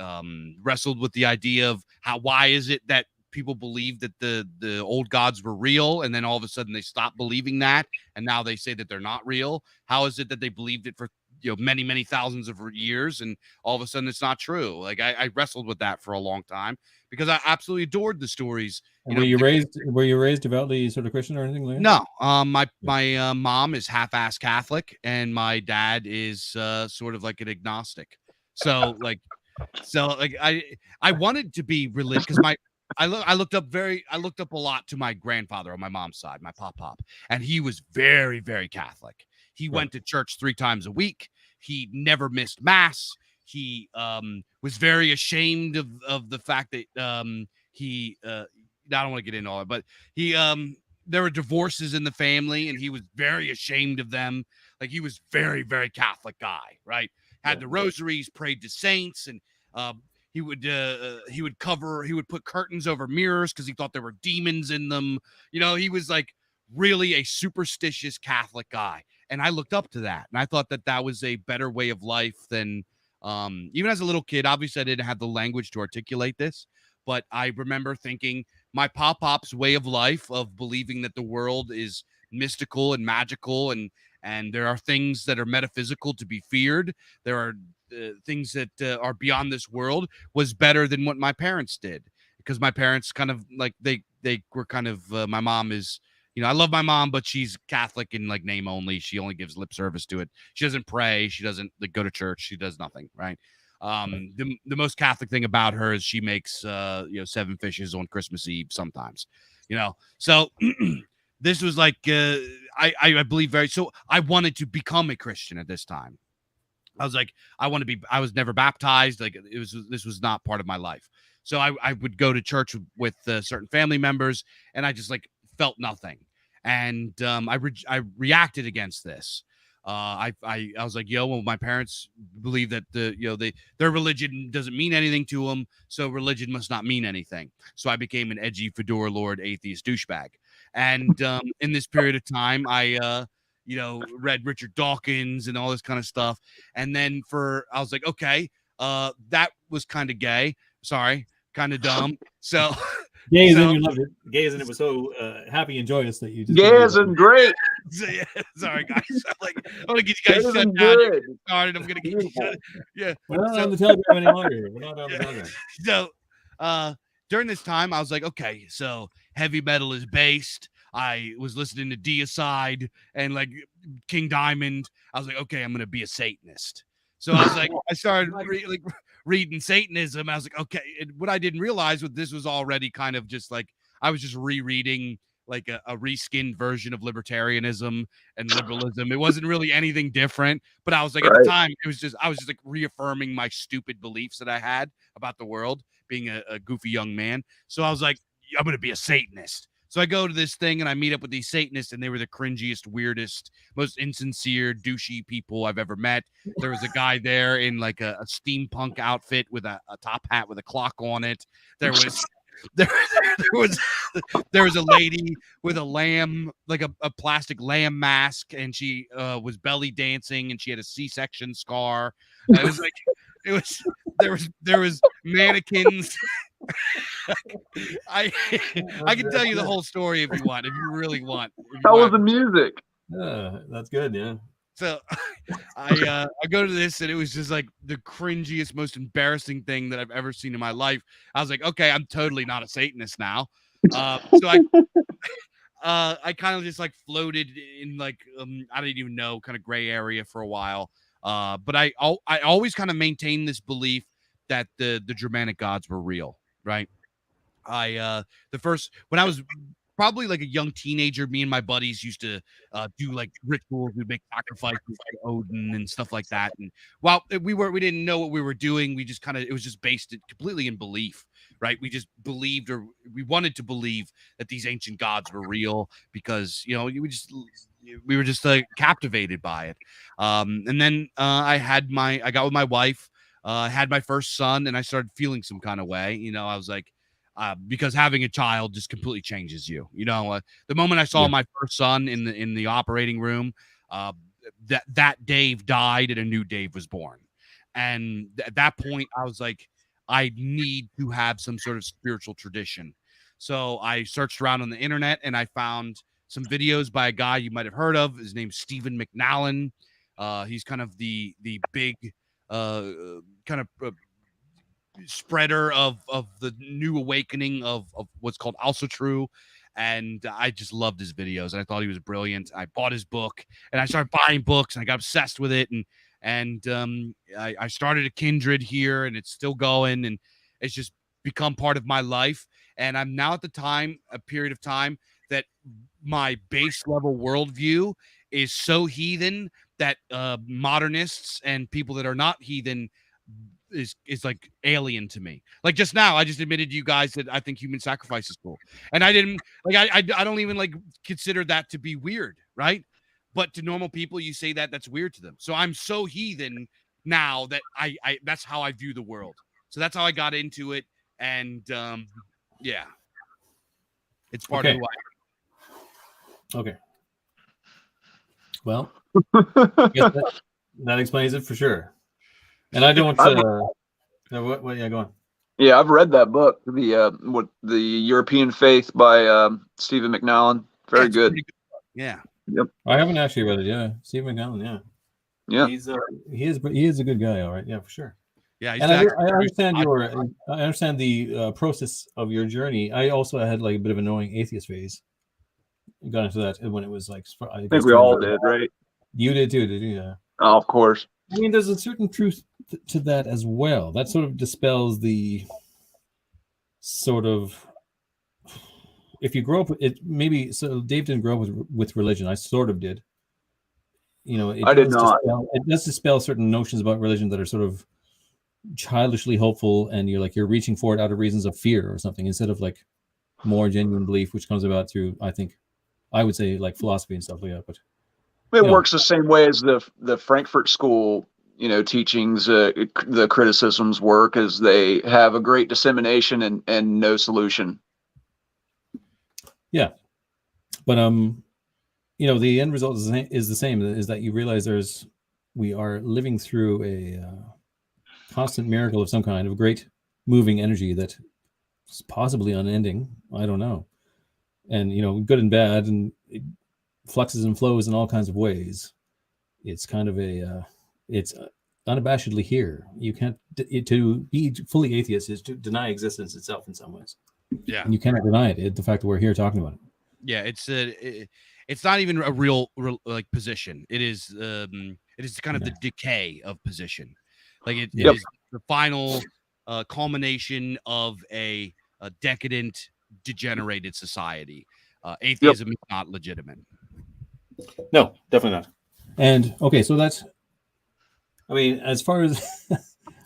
wrestled with the idea of why is it that people believe that the old gods were real, and then all of a sudden they stopped believing that, and now they say that they're not real? How is it that they believed it for many, many thousands of years, and all of a sudden it's not true? Like I wrestled with that for a long time because I absolutely adored the stories. Were you raised devoutly sort of Christian or anything like that? No. My mom is half-ass Catholic, and my dad is sort of like an agnostic. So I wanted to be religious because I looked up a lot to my grandfather on my mom's side, my pop, and he was very, very Catholic. He went to church 3 times a week. He never missed mass. He was very ashamed of the fact that I don't want to get into all that, but there were divorces in the family, and he was very ashamed of them. Like, he was very, very Catholic guy, right? Had the rosaries, prayed to saints, and he would put curtains over mirrors because he thought there were demons in them. He was like really a superstitious Catholic guy. And I looked up to that, and I thought that was a better way of life than, even as a little kid. Obviously I didn't have the language to articulate this, but I remember thinking my pop's way of life of believing that the world is mystical and magical, and there are things that are metaphysical to be feared. There are things that are beyond this world was better than what my parents did, because my parents kind of like they were kind of my mom is, you know, I love my mom, but she's Catholic in like name only. She only gives lip service to it. She doesn't pray. She doesn't like go to church. She does nothing. Right. The most Catholic thing about her is she makes 7 fishes on Christmas Eve sometimes, so this was like I believe so I wanted to become a Christian at this time. I was like, I was never baptized. Like this was not part of my life. So I would go to church with certain family members, and I just like felt nothing. And I reacted against this. I was like, well, my parents believe that their religion doesn't mean anything to them, so religion must not mean anything. So I became an edgy fedora lord atheist douchebag. And in this period of time, I read Richard Dawkins and all this kind of stuff. And then I was like, okay, that was kind of gay. Sorry, kind of dumb. So gay as in you loved it. Gay as in it was so happy and joyous that you just gay as in great. Yeah, sorry guys. I'm gonna get you guys shut down. Started. I'm gonna get you shut. Yeah. We're not on the Telegram any longer. We're not on the Telegram. So during this time, I was like, okay, so heavy metal is based. I was listening to Deicide and like King Diamond. I was like, okay, I'm gonna be a Satanist. So I was like, I started reading Satanism. I was like, okay. And what I didn't realize was this was already kind of just like I was just rereading like a reskinned version of libertarianism and liberalism. It wasn't really anything different, but I was like, at the time, I was just like reaffirming my stupid beliefs that I had about the world, being a goofy young man. So I was like, I'm going to be a Satanist. So I go to this thing and I meet up with these Satanists, and they were the cringiest, weirdest, most insincere, douchey people I've ever met. There was a guy there in like a steampunk outfit with a top hat with a clock on it. There was a lady with a lamb, like a plastic lamb mask, and she was belly dancing, and she had a C-section scar. And there was mannequins. I can tell you the whole story if you want, if you really want. How was the music? That's good, yeah. So I go to this, and it was just like the cringiest, most embarrassing thing that I've ever seen in my life. I was like, okay, I'm totally not a Satanist now. So I kind of just like floated in like I don't even know, kind of gray area for a while. But I always kind of maintained this belief that the Germanic gods were real, right? When I was probably like a young teenager, me and my buddies used to do like rituals. We'd make sacrifices to Odin and stuff like that. And while we didn't know what we were doing, we just it was just based completely in belief, right? We just believed, or we wanted to believe, that these ancient gods were real because, we were just like captivated by it. And then I got with my wife, had my first son, and I started feeling some kind of way. I was like, because having a child just completely changes you. The moment I saw my first son in the operating room, that Dave died and a new Dave was born. And at that point, I was like, I need to have some sort of spiritual tradition. So I searched around on the internet, and I found some videos by a guy you might have heard of. His name's Stephen McNallen. He's kind of the big spreader of the new awakening of what's called Also True. And I just loved his videos. I thought he was brilliant. I bought his book, and I started buying books, and I got obsessed with it. And I started a Kindred here, and it's still going, and it's just become part of my life. And I'm now at a period of time that my base level worldview is so heathen that modernists and people that are not heathen is like alien to me. Like just now, I just admitted to you guys that I think human sacrifice is cool, and I didn't like I don't even like consider that to be weird, right? But to normal people, you say that's weird to them. So I'm so heathen now that I that's how I view the world. So that's how I got into it, and yeah, it's part of who I am. Okay. Well, I guess that explains it for sure. And I don't. What? Yeah, go on. Yeah, I've read that book, the European Faith by Stephen McNallen. Very good. Yeah. Yep. I haven't actually read it. Yeah, Stephen McNallen. Yeah. Yeah. He is a good guy. All right. Yeah, for sure. Yeah, And I understand the process of your journey. I also had like a bit of an annoying atheist phase. Got into that when it was like I think we all did, right? You did too, did you? Yeah. Oh, of course. I mean, there's a certain truth to that as well. That sort of dispels the sort of, if you grow up with it, maybe. So Dave didn't grow up with religion. I sort of did. You know, I did not. It does dispel certain notions about religion that are sort of childishly hopeful, and you're reaching for it out of reasons of fear or something, instead of like more genuine belief, which comes about through, I would say, like philosophy and stuff like that. But it works the same way as the Frankfurt School, teachings. The criticisms work as they have a great dissemination and no solution. Yeah, but the end result is the same. Is that you realize we are living through a constant miracle of some kind, of great moving energy that is possibly unending. I don't know. And, good and bad, and it fluxes and flows in all kinds of ways. It's kind of it's unabashedly here. You can't, to be fully atheist is to deny existence itself in some ways. Yeah. And you cannot deny it, the fact that we're here talking about it. Yeah, it's not even a real like position. It is kind of the decay of position. Like it is the final culmination of a decadent, degenerated society. Atheism is not legitimate. No, definitely not. And okay, so that's, as far as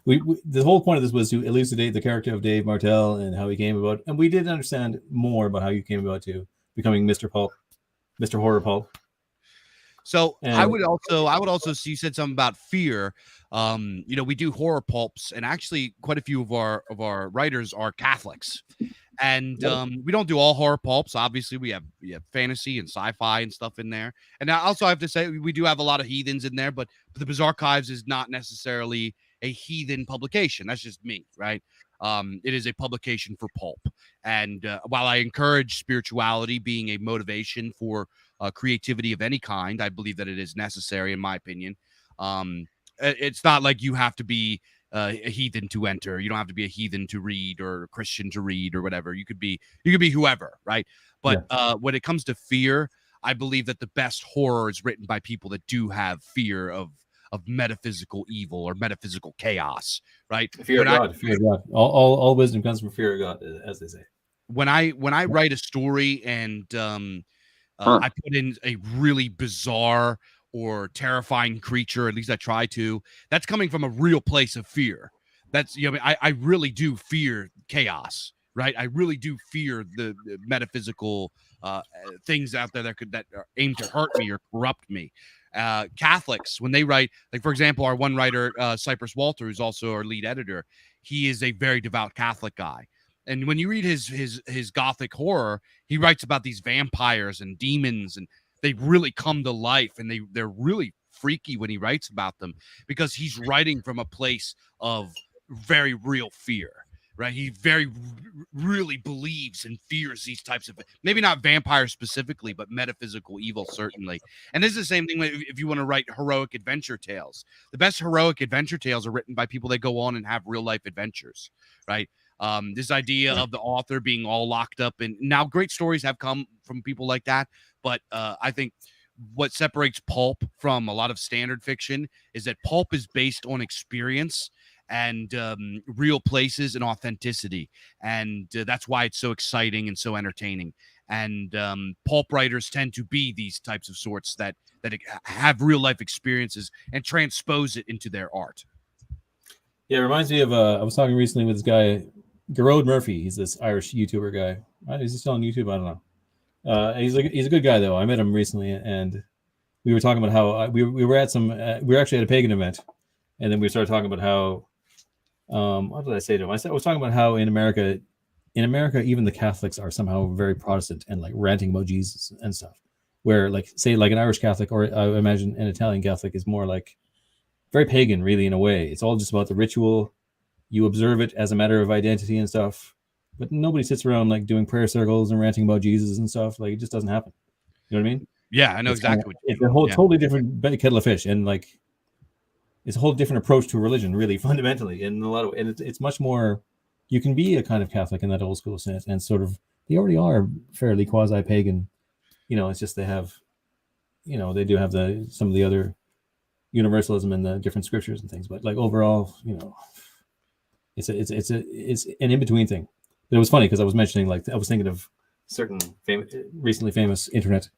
the whole point of this was to elucidate the character of Dave Martel and how he came about, and we did understand more about how you came about to becoming Mr. Pulp, Mr. Horror Pulp. So I would also see, you said something about fear. We do horror pulps, and actually quite a few of our writers are Catholics. And we don't do all horror pulps. Obviously, we have fantasy and sci-fi and stuff in there. And I also have to say we do have a lot of heathens in there, but the Biz Archives is not necessarily a heathen publication. That's just me, right? It is a publication for pulp. And while I encourage spirituality being a motivation for creativity of any kind, I believe that it is necessary, in my opinion. It's not like you have to be a heathen to enter. You don't have to be a heathen to read, or a Christian to read, or whatever. You could be whoever, right? But when it comes to fear, I believe that the best horror is written by people that do have fear of metaphysical evil or metaphysical chaos, right? Fear of God. All wisdom comes from fear of God, as they say. When I write a story and I put in a really bizarre or terrifying creature, at least I try to, that's coming from a real place of fear. That's, I really do fear chaos, right? I really do fear the metaphysical things out there that aim to hurt me or corrupt me. Catholics, when they write, like, for example, our one writer, Cypress Walter, who's also our lead editor, he is a very devout Catholic guy. And when you read his Gothic horror, he writes about these vampires and demons, and they really come to life, and they're really freaky when he writes about them, because he's writing from a place of very real fear, right? He really believes and fears these types of, maybe not vampires specifically, but metaphysical evil, certainly. And this is the same thing if you want to write heroic adventure tales. The best heroic adventure tales are written by people that go on and have real life adventures, right? This idea of the author being all locked up, and now great stories have come from people like that. But I think what separates pulp from a lot of standard fiction is that pulp is based on experience and real places and authenticity. And that's why it's so exciting and so entertaining. And pulp writers tend to be these types of sorts that have real life experiences and transpose it into their art. Yeah, it reminds me of, I was talking recently with this guy, Gerard Murphy. He's this Irish YouTuber guy. Is he still on YouTube? I don't know. He's a good guy though. I met him recently, and we were talking about how we were at we were actually at a pagan event, and then we started talking about how what did I say to him? I was talking about how in America, even the Catholics are somehow very Protestant and like ranting about Jesus and stuff. Where like say like an Irish Catholic, or I imagine an Italian Catholic, is more like very pagan, really, in a way. It's all just about the ritual. You observe it as a matter of identity and stuff, but nobody sits around like doing prayer circles and ranting about Jesus and stuff. Like, it just doesn't happen. You know what I mean? Yeah, I know exactly. It's a whole totally different kettle of fish. And like, it's a whole different approach to religion, really fundamentally, in a lot of, and it's much more. You can be a kind of Catholic in that old school sense, and sort of they already are fairly quasi-pagan. It's just they have, they do have some of the other universalism and the different scriptures and things, but like overall, it's an in-between thing. But it was funny because I was mentioning, like, I was thinking of certain recently famous internet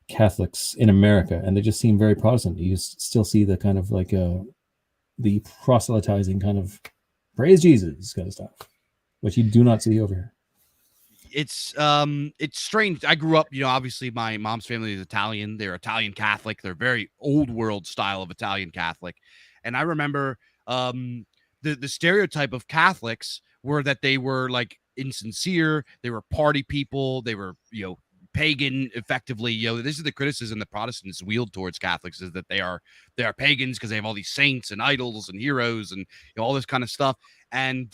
Catholics in America, and they just seem very Protestant. You still see the kind of like the proselytizing kind of praise Jesus kind of stuff, which you do not see over here. It's strange. I grew up, obviously my mom's family is Italian. They're Italian Catholic. They're very old world style of Italian Catholic. And I remember the stereotype of Catholics were that they were like insincere. They were party people. They were, pagan effectively. This is the criticism that Protestants wield towards Catholics, is that they are pagans because they have all these saints and idols and heroes and all this kind of stuff. And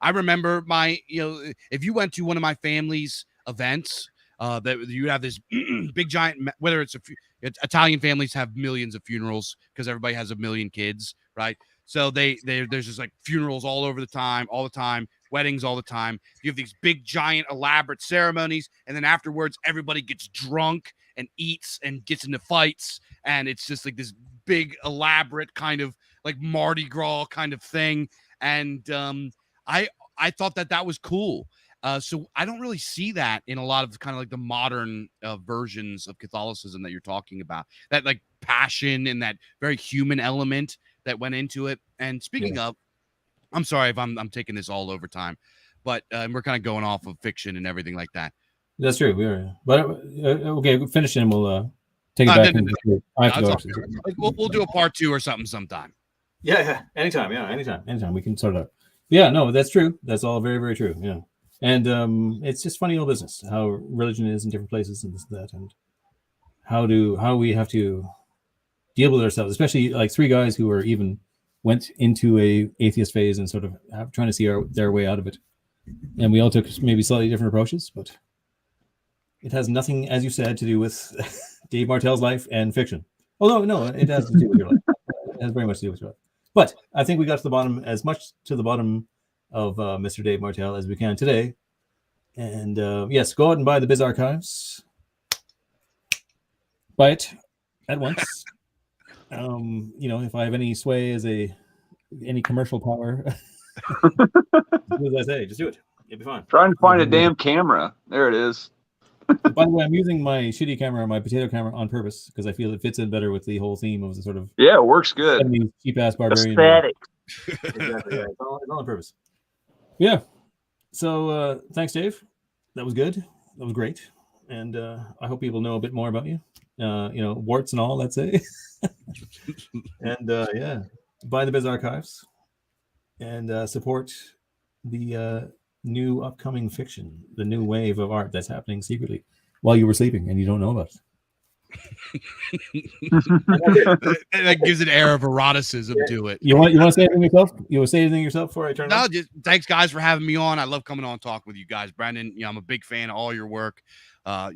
I remember if you went to one of my family's events, that you have this big giant, whether it's Italian families have millions of funerals because everybody has a million kids, right? So there's just like funerals all the time, weddings all the time. You have these big, giant, elaborate ceremonies, and then afterwards, everybody gets drunk and eats and gets into fights, and it's just like this big, elaborate kind of like Mardi Gras kind of thing. And I thought that was cool. So I don't really see that in a lot of kind of like the modern versions of Catholicism that you're talking about. That like passion and that very human element that went into it. And speaking of, I'm sorry if I'm taking this all over time, but we're kind of going off of fiction and everything like that. That's true. We are, but okay, finish it and we'll take it back. We'll do a part 2 or something sometime. Yeah, anytime. Yeah, anytime we can sort it out. Yeah, no, that's true. That's all very, very true. Yeah, and it's just funny old business how religion is in different places and this and that, and how we have to deal with ourselves, especially like three guys who are even went into a atheist phase and sort of trying to see their way out of it, and we all took maybe slightly different approaches, but it has nothing, as you said, to do with Dave Martel's life and fiction. Oh no, it has to do with your life. It has very much to do with your life. But I think we got to the bottom, as much to the bottom of Mr. Dave Martel as we can today. And yes, go out and buy the Biz Archives. Buy it at once. If I have any sway as any commercial power, as I say, just do it. It'll be fine. Trying to find a damn camera. There it is. By the way, I'm using my shitty camera, my potato camera, on purpose because I feel it fits in better with the whole theme of the sort of it works good. Cheap ass barbarian. Aesthetic. Exactly. Yeah, it's all on purpose. Yeah. So thanks, Dave. That was good. That was great, and I hope people know a bit more about you. Warts and all, let's say. And buy the Biz Archives and support the new upcoming fiction, the new wave of art that's happening secretly while you were sleeping and you don't know about it. That gives an air of eroticism to it. You want to say anything yourself? You want to say anything yourself before I turn? No, just thanks guys for having me on. I love coming on and talking with you guys, Brendan. I'm a big fan of all your work. I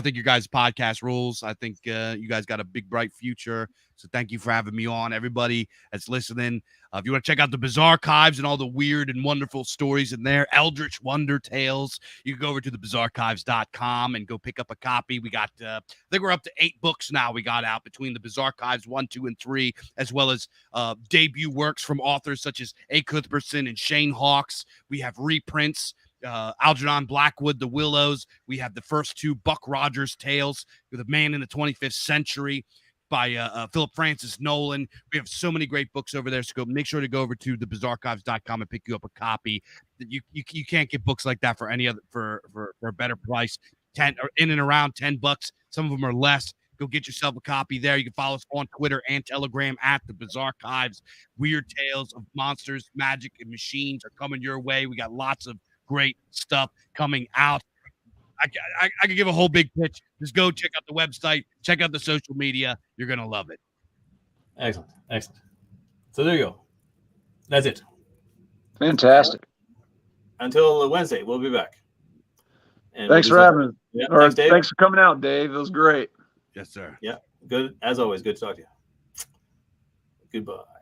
think your guys' podcast rules. I think you guys got a big bright future. So thank you for having me on, everybody that's listening. If you want to check out the Biz Archives and all the weird and wonderful stories in there, Eldritch Wonder Tales, you can go over to thebizarchives.com and go pick up a copy. We got, I think we're up to 8 books now we got out between the Biz Archives 1, 2, and 3, as well as debut works from authors such as A. Cuthbertson and Shane Hawkes. We have reprints. Algernon Blackwood, The Willows. We have the first 2 Buck Rogers tales with A Man in the 25th Century by Philip Francis Nolan. We have so many great books over there. So make sure to go over to thebizarchives.com and pick you up a copy. You can't get books like that for any other for a better price. 10 or in and around $10. Some of them are less. Go get yourself a copy there. You can follow us on Twitter and Telegram at the Biz Archives. Weird tales of monsters, magic, and machines are coming your way. We got lots of great stuff coming out. I could give a whole big pitch. Just go check out the website, check out the social media. You're going to love it. Excellent. So there you go. That's it. Fantastic. Until Wednesday, we'll be back. And thanks for having us. Yeah, thanks for coming out, Dave. It was great. Yes, sir. Yeah, good. As always, good to talk to you. Goodbye.